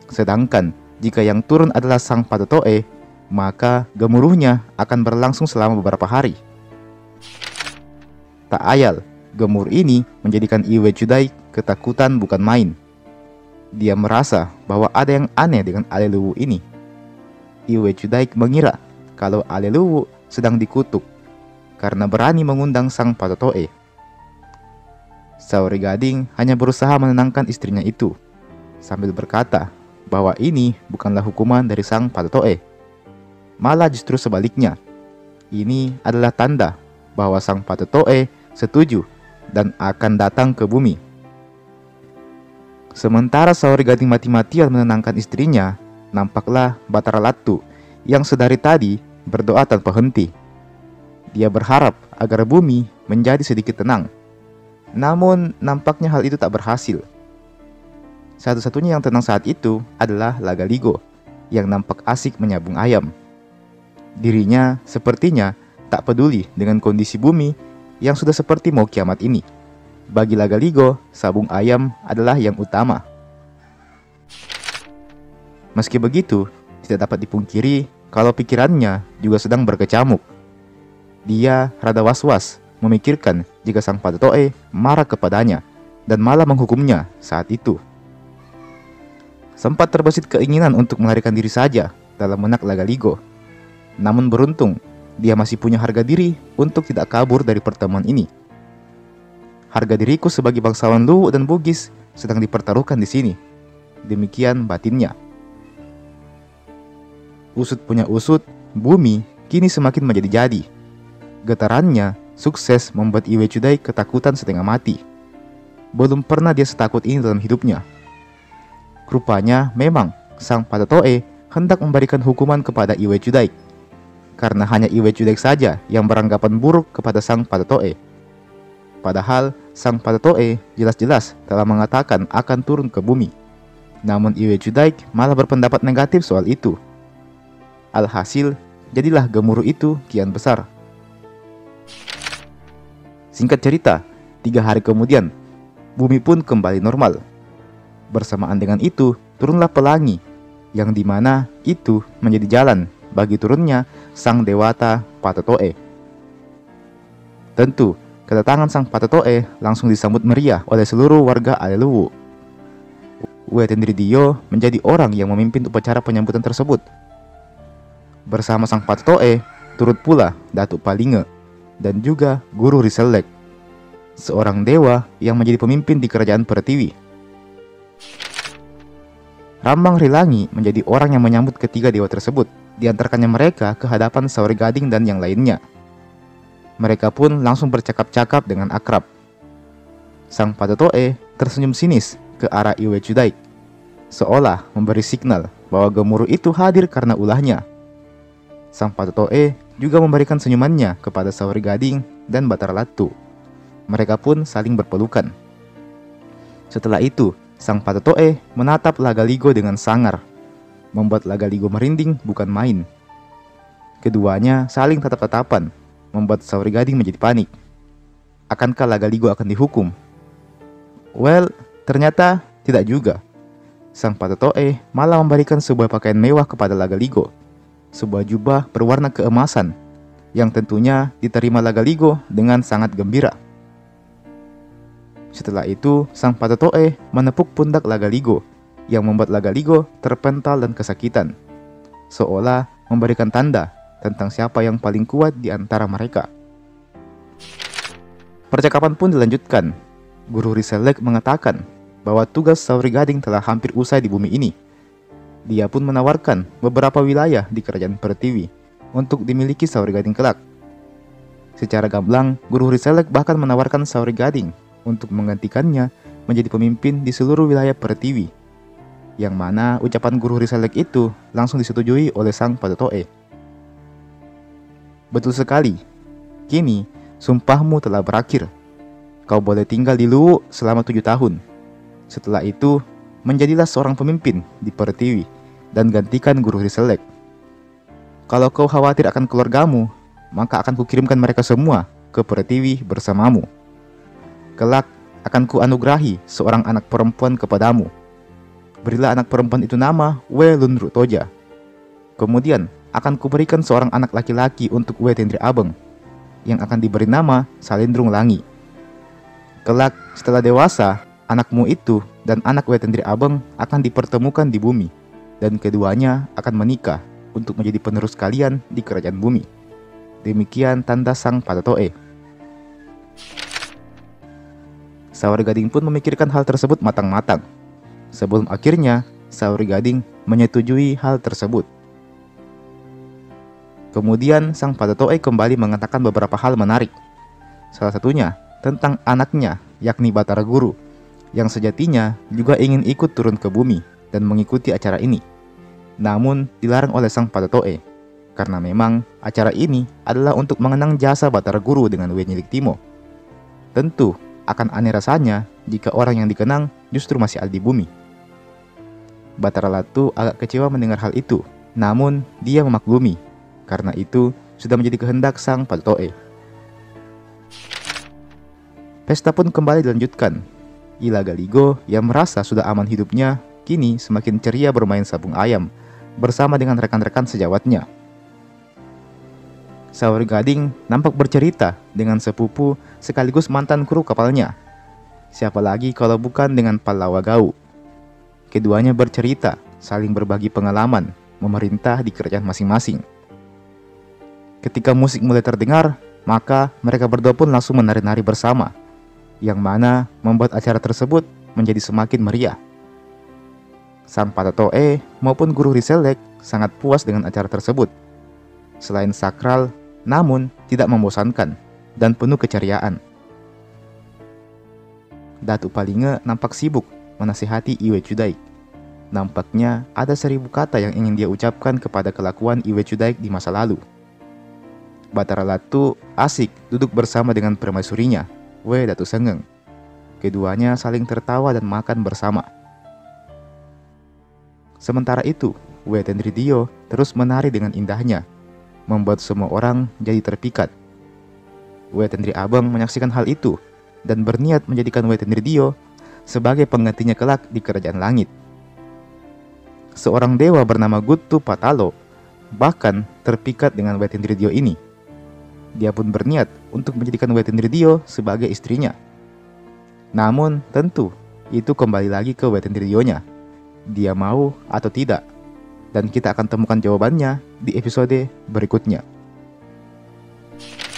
Sedangkan jika yang turun adalah sang Patetoe, maka gemuruhnya akan berlangsung selama beberapa hari. Tak ayal, gemuruh ini menjadikan Iwe Chudai ketakutan bukan main. Dia merasa bahwa ada yang aneh dengan Aleluwu ini. Iwe Chudai mengira kalau Aleluwu sedang dikutuk karena berani mengundang sang Patetoe. Saori Gading hanya berusaha menenangkan istrinya itu sambil berkata bahwa ini bukanlah hukuman dari sang Patetoe. Malah justru sebaliknya. Ini adalah tanda bahwa sang Patetoe setuju dan akan datang ke bumi. Sementara Saori Gading mati-matian menenangkan istrinya, nampaklah Batara Latu yang sedari tadi berdoa tanpa henti. Dia berharap agar bumi menjadi sedikit tenang. Namun nampaknya hal itu tak berhasil. Satu-satunya yang tenang saat itu adalah Lagaligo yang nampak asik menyabung ayam. Dirinya sepertinya tak peduli dengan kondisi bumi yang sudah seperti mau kiamat ini. Bagi Lagaligo, sabung ayam adalah yang utama. Meski begitu, tidak dapat dipungkiri kalau pikirannya juga sedang berkecamuk. Dia rada was-was memikirkan jika sang Patetoe marah kepadanya dan malah menghukumnya saat itu. Sempat terbesit keinginan untuk melarikan diri saja dalam benak Lagaligo. Namun beruntung, dia masih punya harga diri untuk tidak kabur dari pertemuan ini. Harga diriku sebagai bangsawan Luwu dan Bugis sedang dipertaruhkan di sini. Demikian batinnya. Usut punya usut, bumi kini semakin menjadi-jadi. Getarannya sukses membuat Iwe Chudai ketakutan setengah mati. Belum pernah dia setakut ini dalam hidupnya. Rupanya memang sang Patetoe hendak memberikan hukuman kepada Iwe Chudai. Karena hanya Iwe Chudai saja yang beranggapan buruk kepada sang Patetoe. Padahal sang Patetoe jelas-jelas telah mengatakan akan turun ke bumi. Namun Iwe Chudai malah berpendapat negatif soal itu. Alhasil, jadilah gemuruh itu kian besar. Singkat cerita, 3 hari kemudian, bumi pun kembali normal. Bersamaan dengan itu, turunlah pelangi, yang dimana itu menjadi jalan bagi turunnya sang dewata Patetoe. Tentu, kedatangan sang Patetoe langsung disambut meriah oleh seluruh warga Aleluwu. Uetendridio menjadi orang yang memimpin upacara penyambutan tersebut. Bersama sang Patetoe, turut pula Datuk Palinge dan juga Guru Riselek, seorang dewa yang menjadi pemimpin di kerajaan Pertiwi. Rambang Rilangi menjadi orang yang menyambut ketiga dewa tersebut, diantarkannya mereka ke hadapan Saori Gading dan yang lainnya. Mereka pun langsung bercakap-cakap dengan akrab. Sang Patetoe tersenyum sinis ke arah Iwe Chudai, seolah memberi signal bahwa gemuruh itu hadir karena ulahnya. Sang Patetoe juga memberikan senyumannya kepada Saori Gading dan Batara Latu. Mereka pun saling berpelukan. Setelah itu, sang Patetoe menatap Lagaligo dengan sangar, membuat Lagaligo merinding bukan main. Keduanya saling tatap-tatapan, membuat Saori Gading menjadi panik. Akankah Lagaligo akan dihukum? Well, ternyata tidak juga. Sang Patetoe malah memberikan sebuah pakaian mewah kepada Lagaligo, sebuah jubah berwarna keemasan, yang tentunya diterima Lagaligo dengan sangat gembira. Setelah itu, sang Patetoe menepuk pundak Lagaligo, yang membuat Lagaligo terpental dan kesakitan, seolah memberikan tanda tentang siapa yang paling kuat di antara mereka. Percakapan pun dilanjutkan. Guru Riselek mengatakan bahwa tugas Sauri Gading telah hampir usai di bumi ini. Dia pun menawarkan beberapa wilayah di kerajaan Pertiwi untuk dimiliki Sauri Gading kelak. Secara gamblang, Guru Hriselek bahkan menawarkan Sauri Gading untuk menggantikannya menjadi pemimpin di seluruh wilayah Pertiwi, yang mana ucapan Guru Hriselek itu langsung disetujui oleh sang Patatoe. Betul sekali, kini sumpahmu telah berakhir. Kau boleh tinggal di Luwu selama 7 tahun. Setelah itu, menjadilah seorang pemimpin di Pertiwi dan gantikan Guru Hriselek. Kalau kau khawatir akan keluargamu, maka akan kukirimkan mereka semua ke Pertiwi bersamamu. Kelak akan kuanugerahi seorang anak perempuan kepadamu. Berilah anak perempuan itu nama Welunru Toja. Kemudian akan kuberikan seorang anak laki-laki untuk Wetendri Abeng, yang akan diberi nama Salendrung Langi. Kelak setelah dewasa, anakmu itu dan anak Wetendri Abeng akan dipertemukan di bumi, dan keduanya akan menikah untuk menjadi penerus kalian di kerajaan bumi. Demikian tanda sang Patatoe. Sauri Gading pun memikirkan hal tersebut matang-matang. Sebelum akhirnya, Sauri Gading menyetujui hal tersebut. Kemudian sang Patatoe kembali mengatakan beberapa hal menarik. Salah satunya tentang anaknya, yakni Batara Guru, yang sejatinya juga ingin ikut turun ke bumi dan mengikuti acara ini. Namun dilarang oleh sang Patatoe, karena memang acara ini adalah untuk mengenang jasa Batara Guru dengan Wenyiliktimo. Tentu akan aneh rasanya jika orang yang dikenang justru masih ada di bumi. Batara Latu agak kecewa mendengar hal itu, namun dia memaklumi. Karena itu sudah menjadi kehendak sang Patatoe. Pesta pun kembali dilanjutkan. Ila Galigo yang merasa sudah aman hidupnya, kini semakin ceria bermain sabung ayam bersama dengan rekan-rekan sejawatnya. Sauri Gading nampak bercerita dengan sepupu sekaligus mantan kru kapalnya. Siapa lagi kalau bukan dengan Pallawa Gau. Keduanya bercerita, saling berbagi pengalaman memerintah di kerajaan masing-masing. Ketika musik mulai terdengar, maka mereka berdua pun langsung menari-nari bersama, yang mana membuat acara tersebut menjadi semakin meriah. Sang Patatoe maupun Guru Hriselek sangat puas dengan acara tersebut. Selain sakral, namun tidak membosankan dan penuh keceriaan. Datu Palinge nampak sibuk menasihati Iwe Cudaik. Nampaknya ada 1000 kata yang ingin dia ucapkan kepada kelakuan Iwe Cudaik di masa lalu. Batara Latu asik duduk bersama dengan permaisurinya, We Datu Sengeng. Keduanya saling tertawa dan makan bersama. Sementara itu, Wetendri Dio terus menari dengan indahnya, membuat semua orang jadi terpikat. Wetendri Abeng menyaksikan hal itu dan berniat menjadikan Wetendri Dio sebagai penggantinya kelak di kerajaan langit. Seorang dewa bernama Gutu Patalo bahkan terpikat dengan Wetendri Dio ini. Dia pun berniat untuk menjadikan Wetendri Dio sebagai istrinya. Namun tentu itu kembali lagi ke Wetendri Dio-nya. Dia mau atau tidak. Dan kita akan temukan jawabannya di episode berikutnya.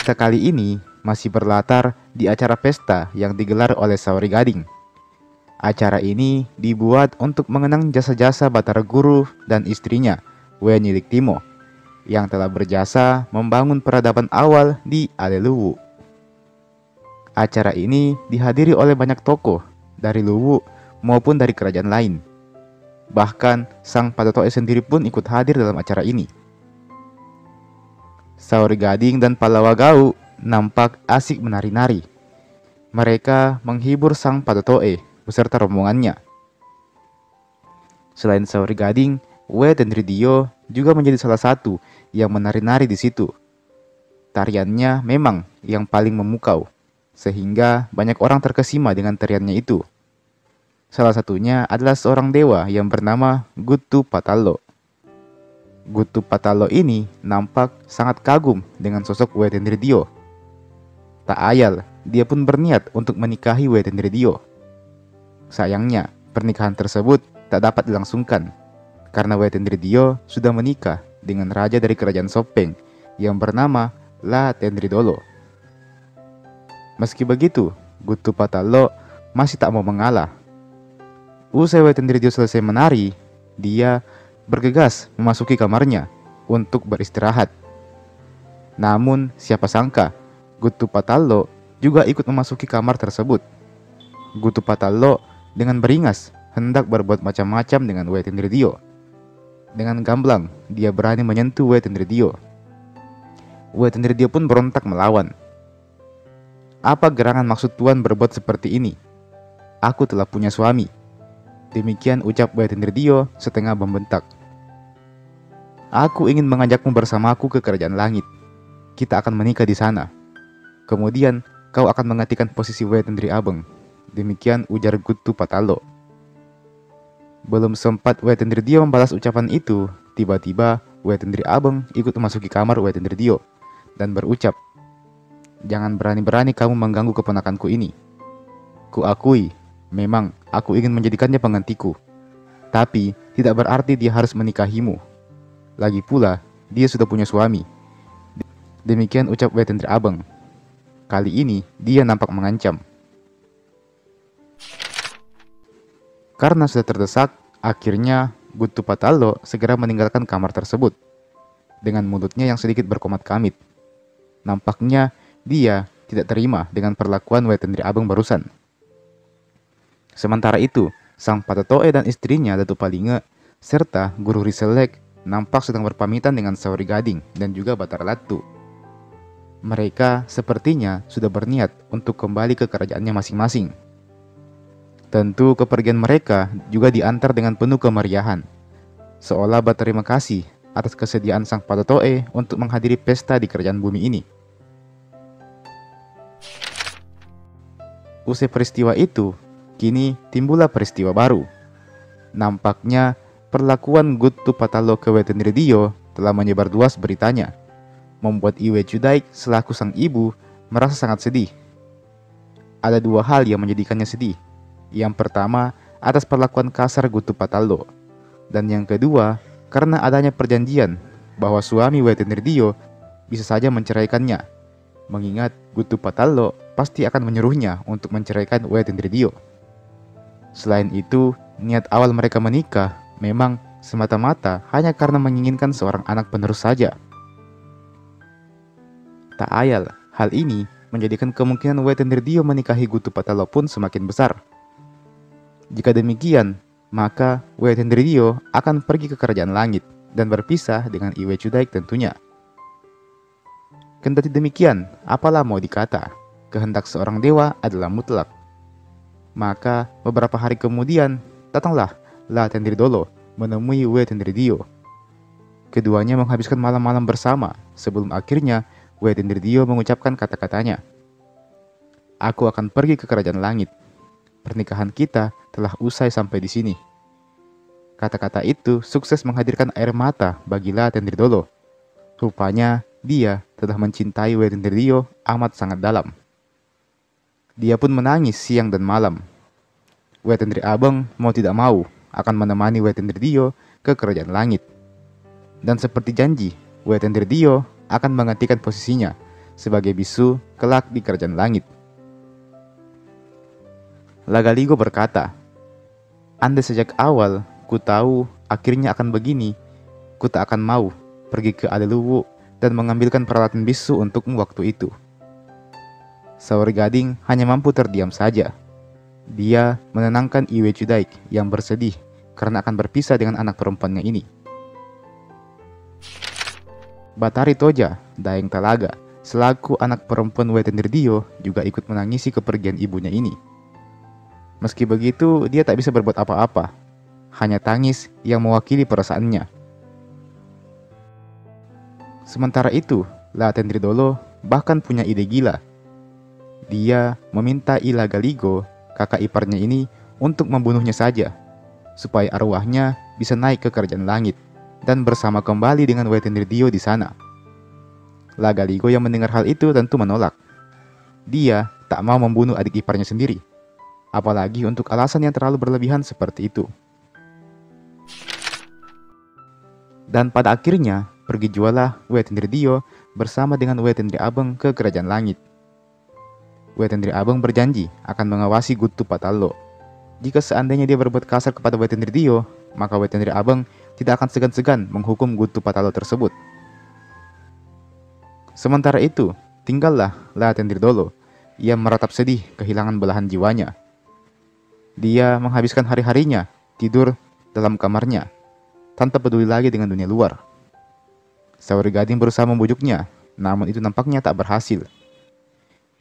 Kali ini masih berlatar di acara pesta yang digelar oleh Sauri Gading. Acara ini dibuat untuk mengenang jasa-jasa Batara Guru dan istrinya, Wenyiliktimo, yang telah berjasa membangun peradaban awal di Aleluwu. Acara ini dihadiri oleh banyak tokoh dari Luwu maupun dari kerajaan lain. Bahkan sang Patatoe sendiri pun ikut hadir dalam acara ini. Sauri Gading dan Pallawa Gau nampak asik menari-nari. Mereka menghibur sang Patatoe beserta rombongannya. Selain Sauri Gading, Wetendri Dio juga menjadi salah satu yang menari-nari di situ. Tariannya memang yang paling memukau, sehingga banyak orang terkesima dengan tariannya itu. Salah satunya adalah seorang dewa yang bernama Gutu Patalo. Gutu Patalo ini nampak sangat kagum dengan sosok Wetendri Dio. Tak ayal, dia pun berniat untuk menikahi Wetendri Dio. Sayangnya, pernikahan tersebut tak dapat dilangsungkan karena Wetendri Dio sudah menikah dengan raja dari kerajaan Sopeng yang bernama La Tendridolo. Meski begitu, Gutu Patalo masih tak mau mengalah. Usai Wetendridio selesai menari, dia bergegas memasuki kamarnya untuk beristirahat. Namun siapa sangka Gutu Patallo juga ikut memasuki kamar tersebut. Gutu Patallo dengan beringas hendak berbuat macam-macam dengan Wetendridio. Dengan gamblang dia berani menyentuh Wetendridio. Wetendridio pun berontak melawan. Apa gerangan maksud Tuan berbuat seperti ini? Aku telah punya suami. Demikian ucap Wetendridio setengah membentak. Aku ingin mengajakmu bersamaku ke kerajaan langit. Kita akan menikah di sana. Kemudian kau akan menggantikan posisi Wetendri Abeng. Demikian ujar Gutu Patallo. Belum sempat Wetendridio membalas ucapan itu, tiba-tiba Wetendri Abeng ikut memasuki kamar Wetendridio dan berucap, "Jangan berani-berani kamu mengganggu keponakanku ini. Kuakui, memang aku ingin menjadikannya penggantiku. Tapi tidak berarti dia harus menikahimu. Lagi pula, dia sudah punya suami." Demikian ucap Wetendri Abeng. Kali ini dia nampak mengancam. Karena sudah terdesak, akhirnya Gutu Patallo segera meninggalkan kamar tersebut dengan mulutnya yang sedikit berkomat-kamit. Nampaknya dia tidak terima dengan perlakuan Wetendri Abeng barusan. Sementara itu, sang Patatoe dan istrinya Datuk Palinge serta Guru Riselek nampak sedang berpamitan dengan Sauri Gading dan juga Batara Latu. Mereka sepertinya sudah berniat untuk kembali ke kerajaannya masing-masing. Tentu kepergian mereka juga diantar dengan penuh kemeriahan, seolah berterima kasih atas kesediaan sang Patatoe untuk menghadiri pesta di kerajaan bumi ini. Usai peristiwa itu, kini timbullah peristiwa baru. Nampaknya perlakuan Gutu Patallo ke Wetendridio telah menyebar luas beritanya, membuat Iwe Cudaik selaku sang ibu merasa sangat sedih. Ada dua hal yang menjadikannya sedih. Yang pertama, atas perlakuan kasar Gutu Patallo. Dan yang kedua, karena adanya perjanjian bahwa suami Wetendridio bisa saja menceraikannya. Mengingat Gutu Patallo pasti akan menyuruhnya untuk menceraikan Wetendridio. Selain itu, niat awal mereka menikah memang semata-mata hanya karena menginginkan seorang anak penerus saja. Tak ayal, hal ini menjadikan kemungkinan Wetendridio menikahi Gutu Patallo pun semakin besar. Jika demikian, maka Wetendridio akan pergi ke kerajaan langit dan berpisah dengan Iwe Cudaik tentunya. Kendati demikian, apalah mau dikata, kehendak seorang dewa adalah mutlak. Maka beberapa hari kemudian, datanglah La Tendridolo menemui Wetendridio. Keduanya menghabiskan malam-malam bersama sebelum akhirnya Wetendridio mengucapkan kata-katanya. Aku akan pergi ke kerajaan langit. Pernikahan kita telah usai sampai di sini. Kata-kata itu sukses menghadirkan air mata bagi La Tendridolo. Rupanya dia telah mencintai Wetendridio amat sangat dalam. Dia pun menangis siang dan malam. Wetendri Abeng mau tidak mau akan menemani Wetendridio ke kerajaan langit. Dan seperti janji, Wetendridio akan menggantikan posisinya sebagai bisu kelak di kerajaan langit. Lagaligo berkata, "Andai sejak awal ku tahu akhirnya akan begini, ku tak akan mau pergi ke Aleluwu dan mengambilkan peralatan bisu untukmu waktu itu." Sauri Gading hanya mampu terdiam saja. Dia menenangkan Iwe Cudaik yang bersedih karena akan berpisah dengan anak perempuannya ini. Batari Toja, Daeng Talaga, selaku anak perempuan Wetendridio juga ikut menangisi kepergian ibunya ini. Meski begitu, dia tak bisa berbuat apa-apa. Hanya tangis yang mewakili perasaannya. Sementara itu, La Tendridolo bahkan punya ide gila. Dia meminta Ilagaligo, kakak iparnya ini, untuk membunuhnya saja, supaya arwahnya bisa naik ke kerajaan langit dan bersama kembali dengan Wetendridio di sana. Lagaligo yang mendengar hal itu tentu menolak. Dia tak mau membunuh adik iparnya sendiri, apalagi untuk alasan yang terlalu berlebihan seperti itu. Dan pada akhirnya, pergi jualah Wetendridio bersama dengan Wetendri Abeng ke kerajaan langit. Wetendri Abeng berjanji akan mengawasi Gutu Patallo. Jika seandainya dia berbuat kasar kepada Wetendri Dio, maka Wetendri Abang tidak akan segan-segan menghukum Gutu Patalo tersebut. Sementara itu, tinggallah Latendri Dolo. Ia meratap sedih kehilangan belahan jiwanya. Dia menghabiskan hari-harinya tidur dalam kamarnya, tanpa peduli lagi dengan dunia luar. Saori Gading berusaha membujuknya, namun itu nampaknya tak berhasil.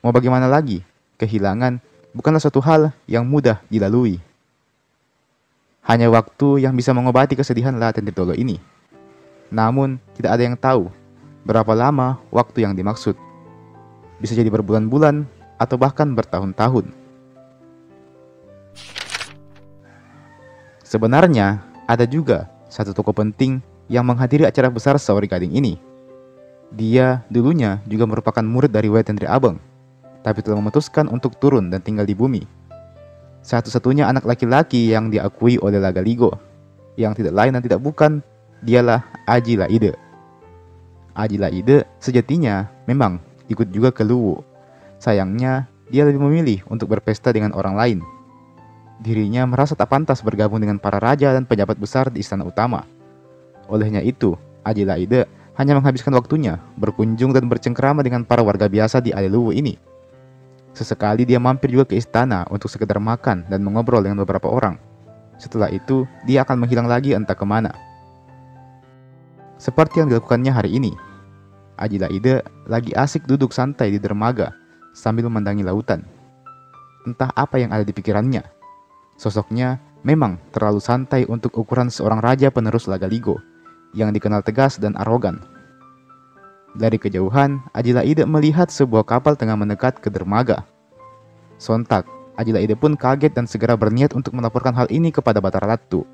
Mau bagaimana lagi? Kehilangan bukanlah suatu hal yang mudah dilalui. Hanya waktu yang bisa mengobati kesedihan Latendri Dolo ini. Namun, tidak ada yang tahu berapa lama waktu yang dimaksud. Bisa jadi berbulan-bulan atau bahkan bertahun-tahun. Sebenarnya, ada juga satu tokoh penting yang menghadiri acara besar Saori Gading ini. Dia dulunya juga merupakan murid dari Wetendri Abang, tapi telah memutuskan untuk turun dan tinggal di bumi. Satu-satunya anak laki-laki yang diakui oleh Lagaligo, yang tidak lain dan tidak bukan, dialah Aji Laide. Aji Laide sejatinya memang ikut juga ke Luwu. Sayangnya, dia lebih memilih untuk berpesta dengan orang lain. Dirinya merasa tak pantas bergabung dengan para raja dan pejabat besar di istana utama. Olehnya itu, Aji Laide hanya menghabiskan waktunya berkunjung dan bercengkrama dengan para warga biasa di Aliluwu ini. Sesekali dia mampir juga ke istana untuk sekedar makan dan mengobrol dengan beberapa orang. Setelah itu, dia akan menghilang lagi entah kemana. Seperti yang dilakukannya hari ini, Aji Laide lagi asik duduk santai di dermaga sambil memandangi lautan. Entah apa yang ada di pikirannya. Sosoknya memang terlalu santai untuk ukuran seorang raja penerus Lagaligo yang dikenal tegas dan arogan. Dari kejauhan, Aji Laide melihat sebuah kapal tengah mendekat ke dermaga. Sontak, Aji Laide pun kaget dan segera berniat untuk melaporkan hal ini kepada Batara Latu.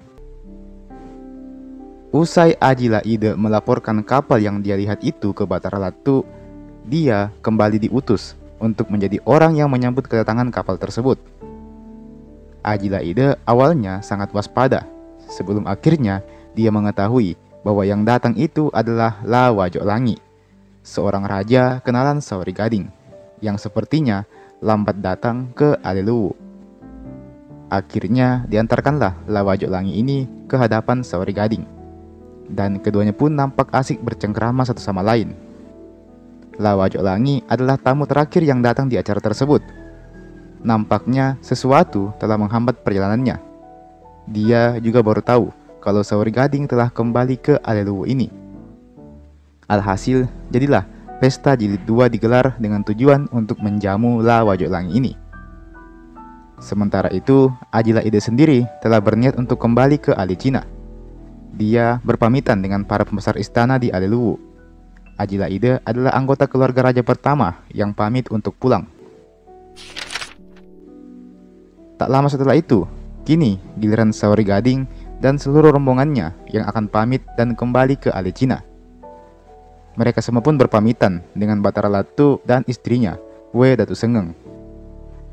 Usai Aji Laide melaporkan kapal yang dia lihat itu ke Batara Latu, dia kembali diutus untuk menjadi orang yang menyambut kedatangan kapal tersebut. Aji Laide awalnya sangat waspada, sebelum akhirnya dia mengetahui bahwa yang datang itu adalah Lawajok Langi, seorang raja kenalan Saori Gading, yang sepertinya lambat datang ke Aliluwu. Akhirnya diantarkanlah Lawajok Langi ini ke hadapan Saori Gading, dan keduanya pun nampak asik bercengkrama satu sama lain. Lawajok Langi adalah tamu terakhir yang datang di acara tersebut. Nampaknya sesuatu telah menghambat perjalanannya. Dia juga baru tahu kalau Saori Gading telah kembali ke Aliluwu ini. Alhasil, jadilah pesta jilid 2 digelar dengan tujuan untuk menjamu Lawajok Langi ini. Sementara itu, Aji Laide sendiri telah berniat untuk kembali ke Alicina. Dia berpamitan dengan para pembesar istana di Aliluwu. Aji Laide adalah anggota keluarga raja pertama yang pamit untuk pulang. Tak lama setelah itu, kini giliran Saori Gading dan seluruh rombongannya yang akan pamit dan kembali ke Alicina. Mereka semua pun berpamitan dengan Batara Latu dan istrinya, We Datu Sengeng.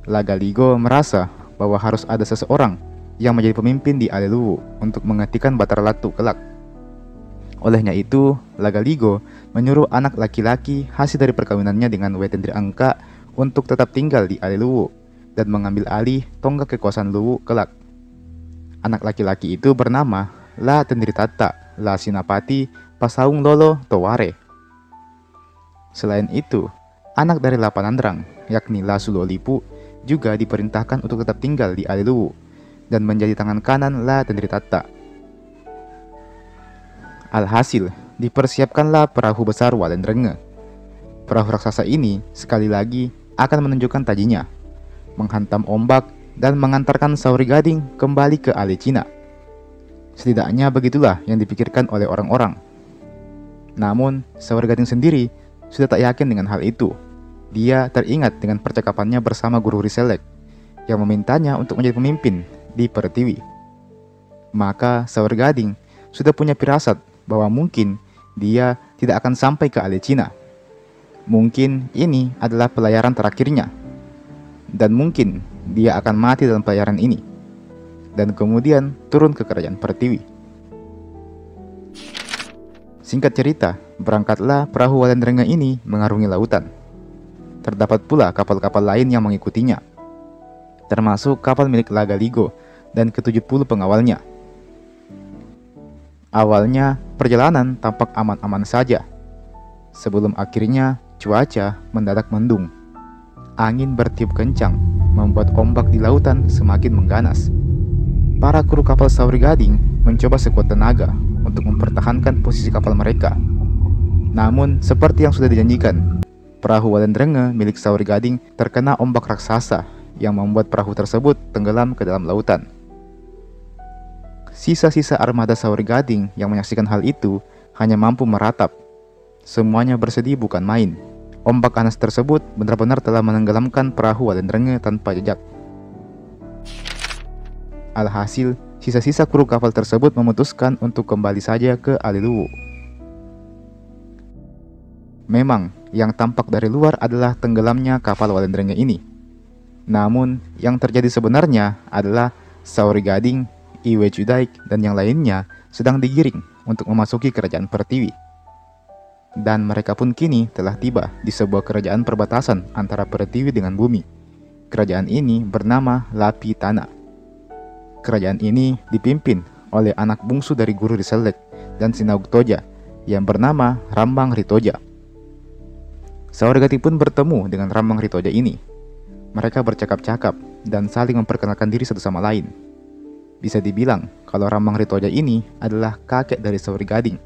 Lagaligo merasa bahwa harus ada seseorang yang menjadi pemimpin di Aliluwu untuk menghentikan Batara Latu kelak. Olehnya itu, Lagaligo menyuruh anak laki-laki hasil dari perkawinannya dengan Wetendri Angka untuk tetap tinggal di Aliluwu dan mengambil alih tonggak kekuasaan Luwu kelak. Anak laki-laki itu bernama La Tendritata La Sinapati Pasaung Lolo Toware. Selain itu, anak dari La Panandrang, yakni La Sulolipu, juga diperintahkan untuk tetap tinggal di Aliluwu dan menjadi tangan kanan La Tendritata. Alhasil, dipersiapkanlah perahu besar Walendrenge. Perahu raksasa ini sekali lagi akan menunjukkan tajinya, menghantam ombak dan mengantarkan Saori Gading kembali ke Alicina. Setidaknya begitulah yang dipikirkan oleh orang-orang. Namun, Saori Gading sendiri sudah tak yakin dengan hal itu. Dia teringat dengan percakapannya bersama Guru Riselek yang memintanya untuk menjadi pemimpin di Pertiwi. Maka Saori Gading sudah punya firasat bahwa mungkin dia tidak akan sampai ke Alicina. Mungkin ini adalah pelayaran terakhirnya. Dan mungkin dia akan mati dalam pelayaran ini. Dan kemudian turun ke kerajaan Pertiwi. Singkat cerita, berangkatlah perahu Walendrenge ini mengarungi lautan. Terdapat pula kapal-kapal lain yang mengikutinya. termasuk kapal milik Lagaligo dan ke-70 pengawalnya. Awalnya, perjalanan tampak aman-aman saja, sebelum akhirnya cuaca mendadak mendung. Angin bertiup kencang, membuat ombak di lautan semakin mengganas. Para kru kapal Sauri Gading mencoba sekuat tenaga untuk mempertahankan posisi kapal mereka. Namun, seperti yang sudah dijanjikan, perahu Walendrenge milik Sauri Gading terkena ombak raksasa yang membuat perahu tersebut tenggelam ke dalam lautan. Sisa-sisa armada Sauri Gading yang menyaksikan hal itu hanya mampu meratap. Semuanya bersedih bukan main. Ombak ganas tersebut benar-benar telah menenggelamkan perahu Walendrenge tanpa jejak. Alhasil, sisa-sisa kru kapal tersebut memutuskan untuk kembali saja ke Aliluwu. Memang, yang tampak dari luar adalah tenggelamnya kapal Walendrenge ini. Namun, yang terjadi sebenarnya adalah Sauri Gading, Iwe Chudaik, dan yang lainnya sedang digiring untuk memasuki kerajaan Pertiwi. Dan mereka pun kini telah tiba di sebuah kerajaan perbatasan antara Pertiwi dengan bumi. Kerajaan ini bernama Lapi Tana. Kerajaan ini dipimpin oleh anak bungsu dari Guru Riselek dan Sinauk Toja yang bernama Rambang Ritoja. Sauri Gading pun bertemu dengan Rambang Ritoja ini. Mereka bercakap-cakap dan saling memperkenalkan diri satu sama lain. Bisa dibilang kalau Rambang Ritoja ini adalah kakek dari Sauri Gading,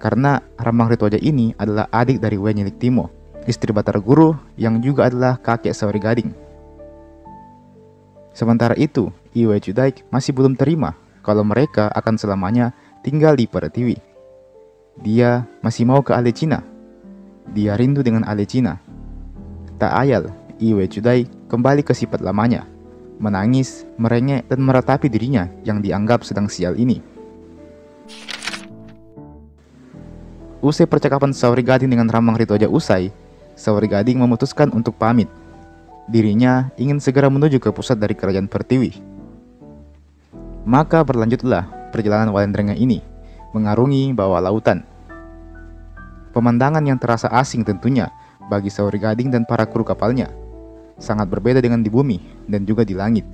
karena Rambang Ritoja ini adalah adik dari Wenyelik Timo, istri Batara Guru yang juga adalah kakek Sauri Gading. Sementara itu, Iwe Chudaik masih belum terima kalau mereka akan selamanya tinggal di Pertiwi. Dia masih mau ke Alecina. Dia rindu dengan Alecina. Tak ayal, Iwe Chudaik kembali ke sifat lamanya, menangis, merengek, dan meratapi dirinya yang dianggap sedang sial ini. Usai percakapan Sauri Gading dengan Rambang Ritoja usai, Sauri Gading memutuskan untuk pamit. Dirinya ingin segera menuju ke pusat dari kerajaan Pertiwi. Maka berlanjutlah perjalanan Walendrenge ini, mengarungi bawah lautan. Pemandangan yang terasa asing tentunya bagi Sauri Gading dan para kru kapalnya. Sangat berbeda dengan di bumi dan juga di langit.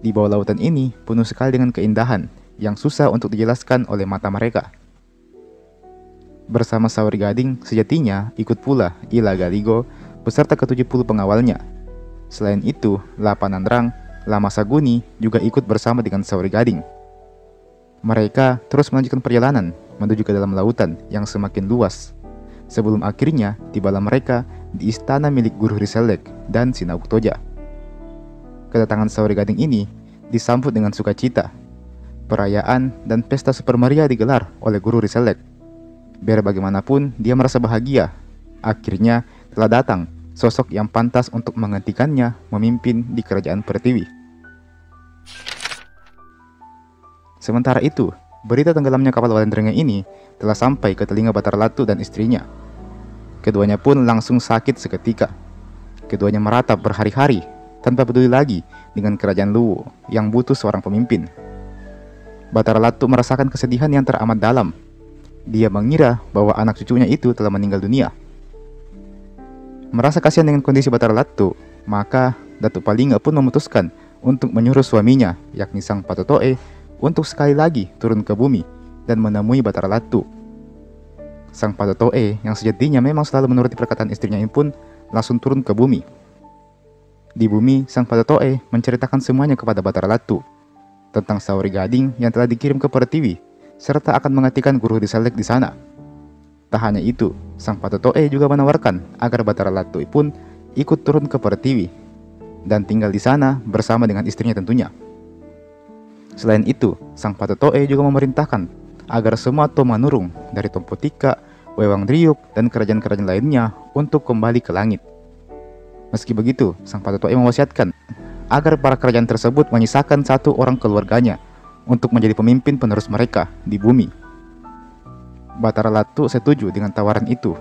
Di bawah lautan ini penuh sekali dengan keindahan yang susah untuk dijelaskan oleh mata mereka. Bersama Sauri Gading, sejatinya ikut pula Ila Galigo beserta ke-70 pengawalnya. Selain itu, Lapa Nandrang, Lama Saguni juga ikut bersama dengan Sauri Gading. Mereka terus melanjutkan perjalanan menuju ke dalam lautan yang semakin luas, sebelum akhirnya tibalah mereka di istana milik Guru Riselek dan Sinauk Toja. Kedatangan Sauri Gading ini disambut dengan sukacita. Perayaan dan pesta super meriah digelar oleh Guru Riselek. Biar bagaimanapun dia merasa bahagia. Akhirnya telah datang sosok yang pantas untuk menggantikannya memimpin di kerajaan Pertiwi. Sementara itu, berita tenggelamnya kapal Walendrenge ini telah sampai ke telinga Batara Latu dan istrinya. Keduanya pun langsung sakit seketika. Keduanya meratap berhari-hari tanpa peduli lagi dengan kerajaan Luwu yang butuh seorang pemimpin. Batara Latu merasakan kesedihan yang teramat dalam. Dia mengira bahwa anak cucunya itu telah meninggal dunia. Merasa kasihan dengan kondisi Batara Latu, maka Datuk Palinga pun memutuskan untuk menyuruh suaminya, yakni Sang Patotoe, untuk sekali lagi turun ke bumi dan menemui Batara Latu. Sang Patotoe yang sejatinya memang selalu menuruti perkataan istrinya ini pun langsung turun ke bumi. Di bumi, Sang Patotoe menceritakan semuanya kepada Batara Latu tentang Sauri Gading yang telah dikirim ke Pertiwi serta akan menggantikan Guru Riselek di sana. Tak hanya itu, Sang Patotoe juga menawarkan agar Batara Latu pun ikut turun ke Pertiwi dan tinggal di sana bersama dengan istrinya tentunya. Selain itu, Sang Patotoe juga memerintahkan agar semua Tomanurung dari Tompotika, Wewang Driuk, dan kerajaan-kerajaan lainnya untuk kembali ke langit. Meski begitu, Sang Patotoe mewasiatkan agar para kerajaan tersebut menyisakan satu orang keluarganya untuk menjadi pemimpin penerus mereka di bumi. Batara Latu setuju dengan tawaran itu.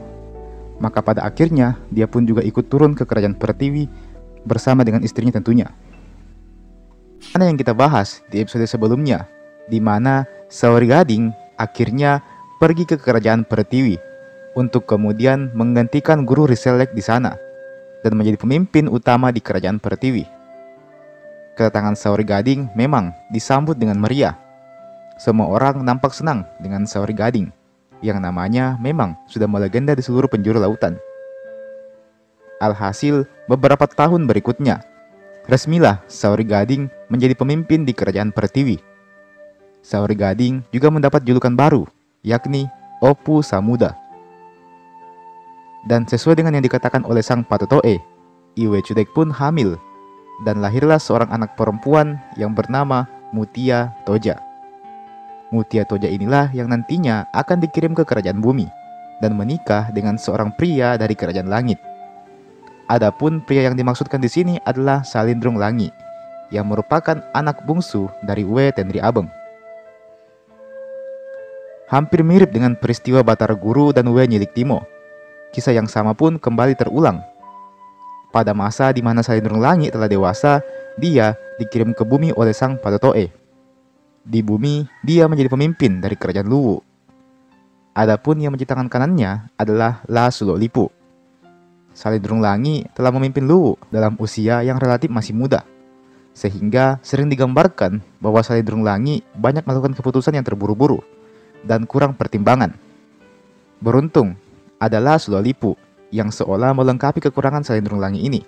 Maka pada akhirnya dia pun juga ikut turun ke kerajaan Pertiwi bersama dengan istrinya tentunya. Mana yang kita bahas di episode sebelumnya, di mana Sauri Gading akhirnya pergi ke kerajaan Pertiwi untuk kemudian menggantikan Guru Riselek di sana dan menjadi pemimpin utama di kerajaan Pertiwi. Kedatangan Saori Gading memang disambut dengan meriah. Semua orang nampak senang dengan Saori Gading, yang namanya memang sudah melegenda di seluruh penjuru lautan. Alhasil, beberapa tahun berikutnya, resmilah Saori Gading menjadi pemimpin di kerajaan Pertiwi. Saori Gading juga mendapat julukan baru, yakni Opu Samuda. Dan sesuai dengan yang dikatakan oleh sang Patotoe, Iwe Cudek pun hamil, dan lahirlah seorang anak perempuan yang bernama Mutia Toja. Mutia Toja inilah yang nantinya akan dikirim ke kerajaan bumi dan menikah dengan seorang pria dari kerajaan langit. Adapun pria yang dimaksudkan di sini adalah Salindrung Langi, yang merupakan anak bungsu dari Uwe Tendri Abeng. Hampir mirip dengan peristiwa Batara Guru dan Uwe Nyilik Timo, kisah yang sama pun kembali terulang. Pada masa di mana Salindrung Langi telah dewasa, dia dikirim ke bumi oleh sang Patotoe. Di bumi, dia menjadi pemimpin dari kerajaan Luwu. Adapun yang menjadi tangan kanannya adalah La Sulo Lipu. Salindrung Langi telah memimpin Luwu dalam usia yang relatif masih muda, sehingga sering digambarkan bahwa Salindrung Langi banyak melakukan keputusan yang terburu-buru dan kurang pertimbangan. Beruntung, adalah Sulo Lipu yang seolah melengkapi kekurangan Salindrung Langi ini.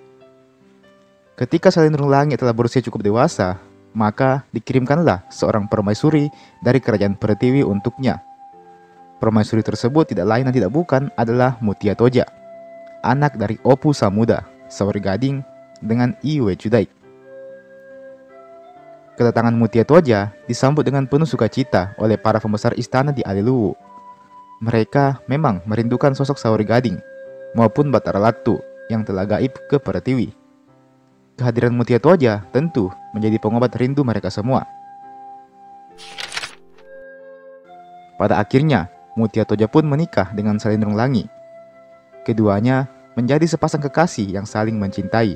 Ketika Salindrung Langi telah berusia cukup dewasa, maka dikirimkanlah seorang permaisuri dari kerajaan Pertiwi untuknya. Permaisuri tersebut tidak lain dan tidak bukan adalah Mutia Toja, anak dari Opu Samuda, Saori Gading, dengan Iwe Cudai. Kedatangan Mutia Toja disambut dengan penuh sukacita oleh para pembesar istana di Aliluwu. Mereka memang merindukan sosok Saori Gading maupun Batara Latu yang telah gaib ke Pertiwi. Kehadiran Mutia Toja tentu menjadi pengobat rindu mereka semua. Pada akhirnya, Mutia Toja pun menikah dengan Salindrung Langi. Keduanya menjadi sepasang kekasih yang saling mencintai.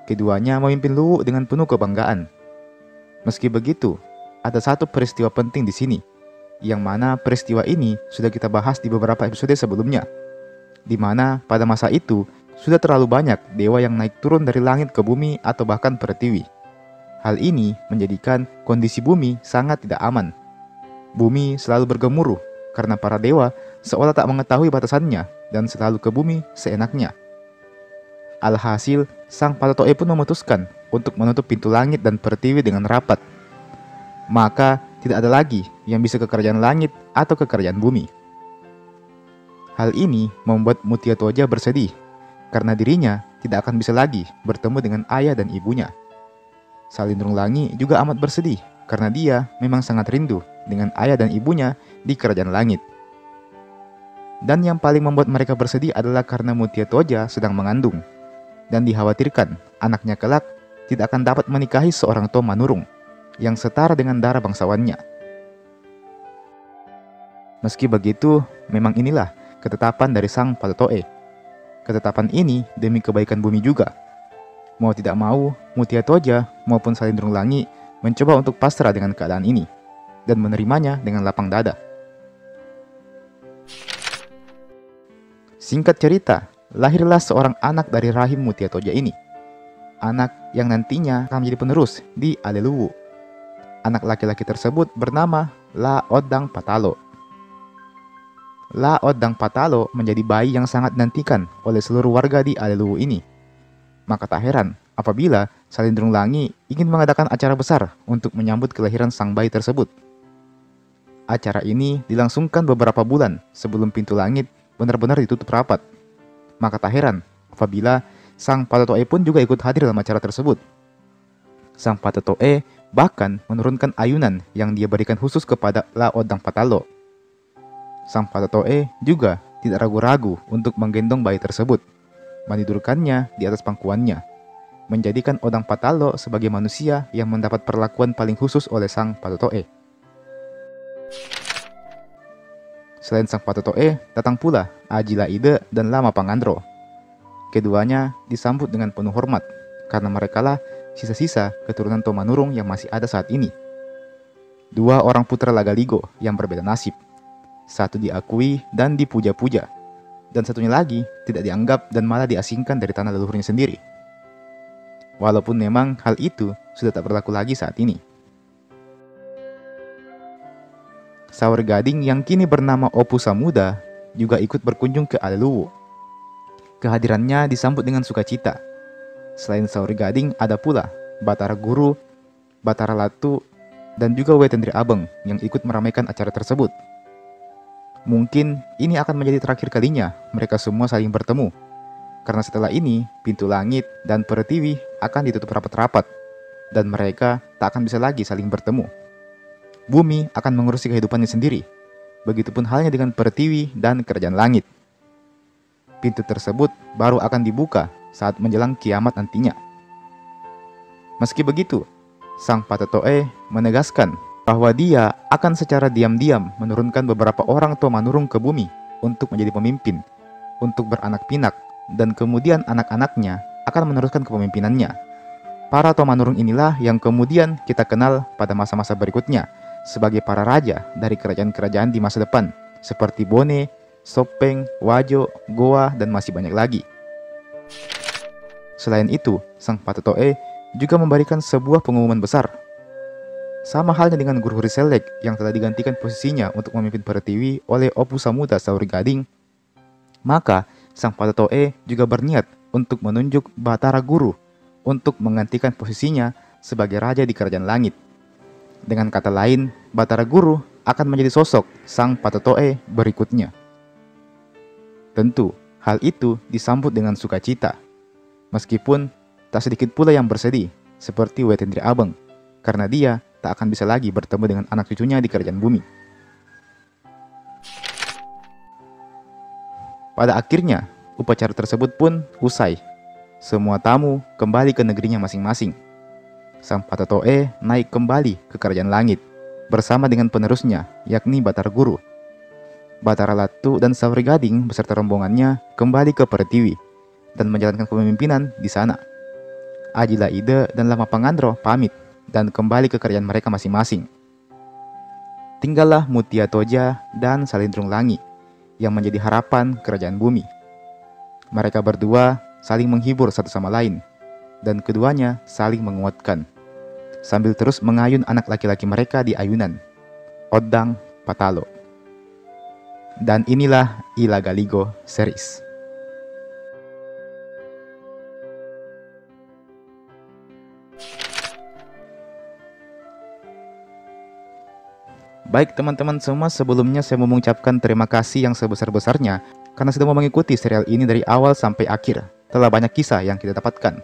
Keduanya memimpin Luwu dengan penuh kebanggaan. Meski begitu, ada satu peristiwa penting di sini, yang mana peristiwa ini sudah kita bahas di beberapa episode sebelumnya, di mana pada masa itu sudah terlalu banyak dewa yang naik turun dari langit ke bumi atau bahkan Pertiwi. Hal ini menjadikan kondisi bumi sangat tidak aman. Bumi selalu bergemuruh karena para dewa seolah tak mengetahui batasannya dan selalu ke bumi seenaknya. Alhasil, sang Patotoe pun memutuskan untuk menutup pintu langit dan Pertiwi dengan rapat. Maka tidak ada lagi yang bisa ke kerajaan langit atau ke kerajaan bumi. Hal ini membuat Mutia Toja bersedih, karena dirinya tidak akan bisa lagi bertemu dengan ayah dan ibunya. Salindrung Langi juga amat bersedih, karena dia memang sangat rindu dengan ayah dan ibunya di kerajaan langit. Dan yang paling membuat mereka bersedih adalah karena Mutia Toja sedang mengandung, dan dikhawatirkan anaknya kelak tidak akan dapat menikahi seorang tua manurung yang setara dengan darah bangsawannya. Meski begitu, memang inilah ketetapan dari sang Patotoe. Ketetapan ini demi kebaikan bumi juga. Mau tidak mau, Mutia Toja maupun Salindrung Langi mencoba untuk pasrah dengan keadaan ini dan menerimanya dengan lapang dada. Singkat cerita, lahirlah seorang anak dari rahim Mutia Toja ini. Anak yang nantinya akan menjadi penerus di Aliluwu. Anak laki-laki tersebut bernama La Odang Patalo. La Odang Patalo menjadi bayi yang sangat dinantikan oleh seluruh warga di Aliluwu ini. Maka tak heran apabila Salindrung Langi ingin mengadakan acara besar untuk menyambut kelahiran sang bayi tersebut. Acara ini dilangsungkan beberapa bulan sebelum pintu langit benar-benar ditutup rapat. Maka tak heran apabila sang Patotoe pun juga ikut hadir dalam acara tersebut. Sang Patotoe bahkan menurunkan ayunan yang dia berikan khusus kepada La Odang Patalo. Sang Patotoe juga tidak ragu-ragu untuk menggendong bayi tersebut, menidurkannya di atas pangkuannya, menjadikan Odang Patalo sebagai manusia yang mendapat perlakuan paling khusus oleh sang Patotoe. Selain sang Patotoe, datang pula Aji Laide dan Lama Pangandro. Keduanya disambut dengan penuh hormat, karena merekalah sisa-sisa keturunan Tomanurung yang masih ada saat ini. Dua orang putra Lagaligo yang berbeda nasib. Satu diakui dan dipuja-puja, dan satunya lagi tidak dianggap dan malah diasingkan dari tanah leluhurnya sendiri. walaupun memang hal itu sudah tak berlaku lagi saat ini. Sawer Gading yang kini bernama Opu Samuda juga ikut berkunjung ke Aleluwo. Kehadirannya disambut dengan sukacita. Selain Sawer Gading, ada pula Batara Guru, Batara Latu, dan juga Wetendri Abeng yang ikut meramaikan acara tersebut. Mungkin ini akan menjadi terakhir kalinya mereka semua saling bertemu. Karena setelah ini, pintu langit dan Pertiwi akan ditutup rapat-rapat, dan mereka tak akan bisa lagi saling bertemu. Bumi akan mengurusi kehidupannya sendiri. Begitupun halnya dengan Pertiwi dan Kerajaan Langit. Pintu tersebut baru akan dibuka saat menjelang kiamat nantinya. Meski begitu, Sang Patetoe menegaskan bahwa dia akan secara diam-diam menurunkan beberapa orang tua manurung ke bumi untuk menjadi pemimpin, untuk beranak pinak, dan kemudian anak-anaknya akan meneruskan kepemimpinannya. Para tua manurung inilah yang kemudian kita kenal pada masa-masa berikutnya sebagai para raja dari kerajaan-kerajaan di masa depan, seperti Bone, Sopeng, Wajo, Goa, dan masih banyak lagi. Selain itu, Sang Patetoe juga memberikan sebuah pengumuman besar. Sama halnya dengan Guru Huriselek yang telah digantikan posisinya untuk memimpin Pertiwi oleh Opu Samuda Sawer Gading, maka Sang Patetoe juga berniat untuk menunjuk Batara Guru untuk menggantikan posisinya sebagai raja di Kerajaan Langit. Dengan kata lain, Batara Guru akan menjadi sosok Sang Patetoe berikutnya. Tentu, hal itu disambut dengan sukacita. Meskipun tak sedikit pula yang bersedih, seperti Wetendri Abeng, karena dia tak akan bisa lagi bertemu dengan anak cucunya di Kerajaan Bumi. Pada akhirnya, upacara tersebut pun usai. Semua tamu kembali ke negerinya masing-masing. Sang Patetoe naik kembali ke Kerajaan Langit bersama dengan penerusnya, yakni Batara Guru. Batara Latu dan Sawer Gading beserta rombongannya kembali ke Pertiwi dan menjalankan kepemimpinan di sana. Ajila Ide dan Lama Pangandro pamit dan kembali ke kerajaan mereka masing-masing. Tinggallah Mutia Toja dan Salindrung Langi yang menjadi harapan kerajaan bumi. Mereka berdua saling menghibur satu sama lain, dan keduanya saling menguatkan, sambil terus mengayun anak laki-laki mereka di ayunan, Odang Patalo. Dan inilah Ila Galigo series. Baik teman-teman semua, sebelumnya saya mau mengucapkan terima kasih yang sebesar-besarnya karena sudah mau mengikuti serial ini dari awal sampai akhir. Telah banyak kisah yang kita dapatkan.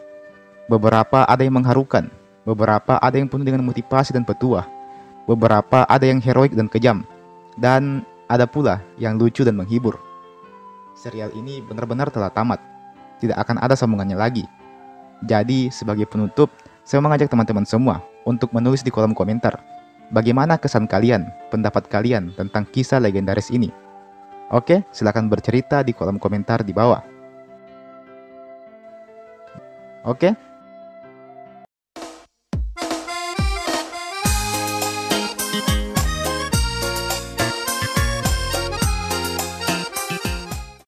Beberapa ada yang mengharukan, beberapa ada yang penuh dengan motivasi dan petuah, beberapa ada yang heroik dan kejam, dan ada pula yang lucu dan menghibur. Serial ini benar-benar telah tamat, tidak akan ada sambungannya lagi. Jadi sebagai penutup, saya mengajak teman-teman semua untuk menulis di kolom komentar bagaimana kesan kalian, pendapat kalian tentang kisah legendaris ini. Oke, silakan bercerita di kolom komentar di bawah. Oke,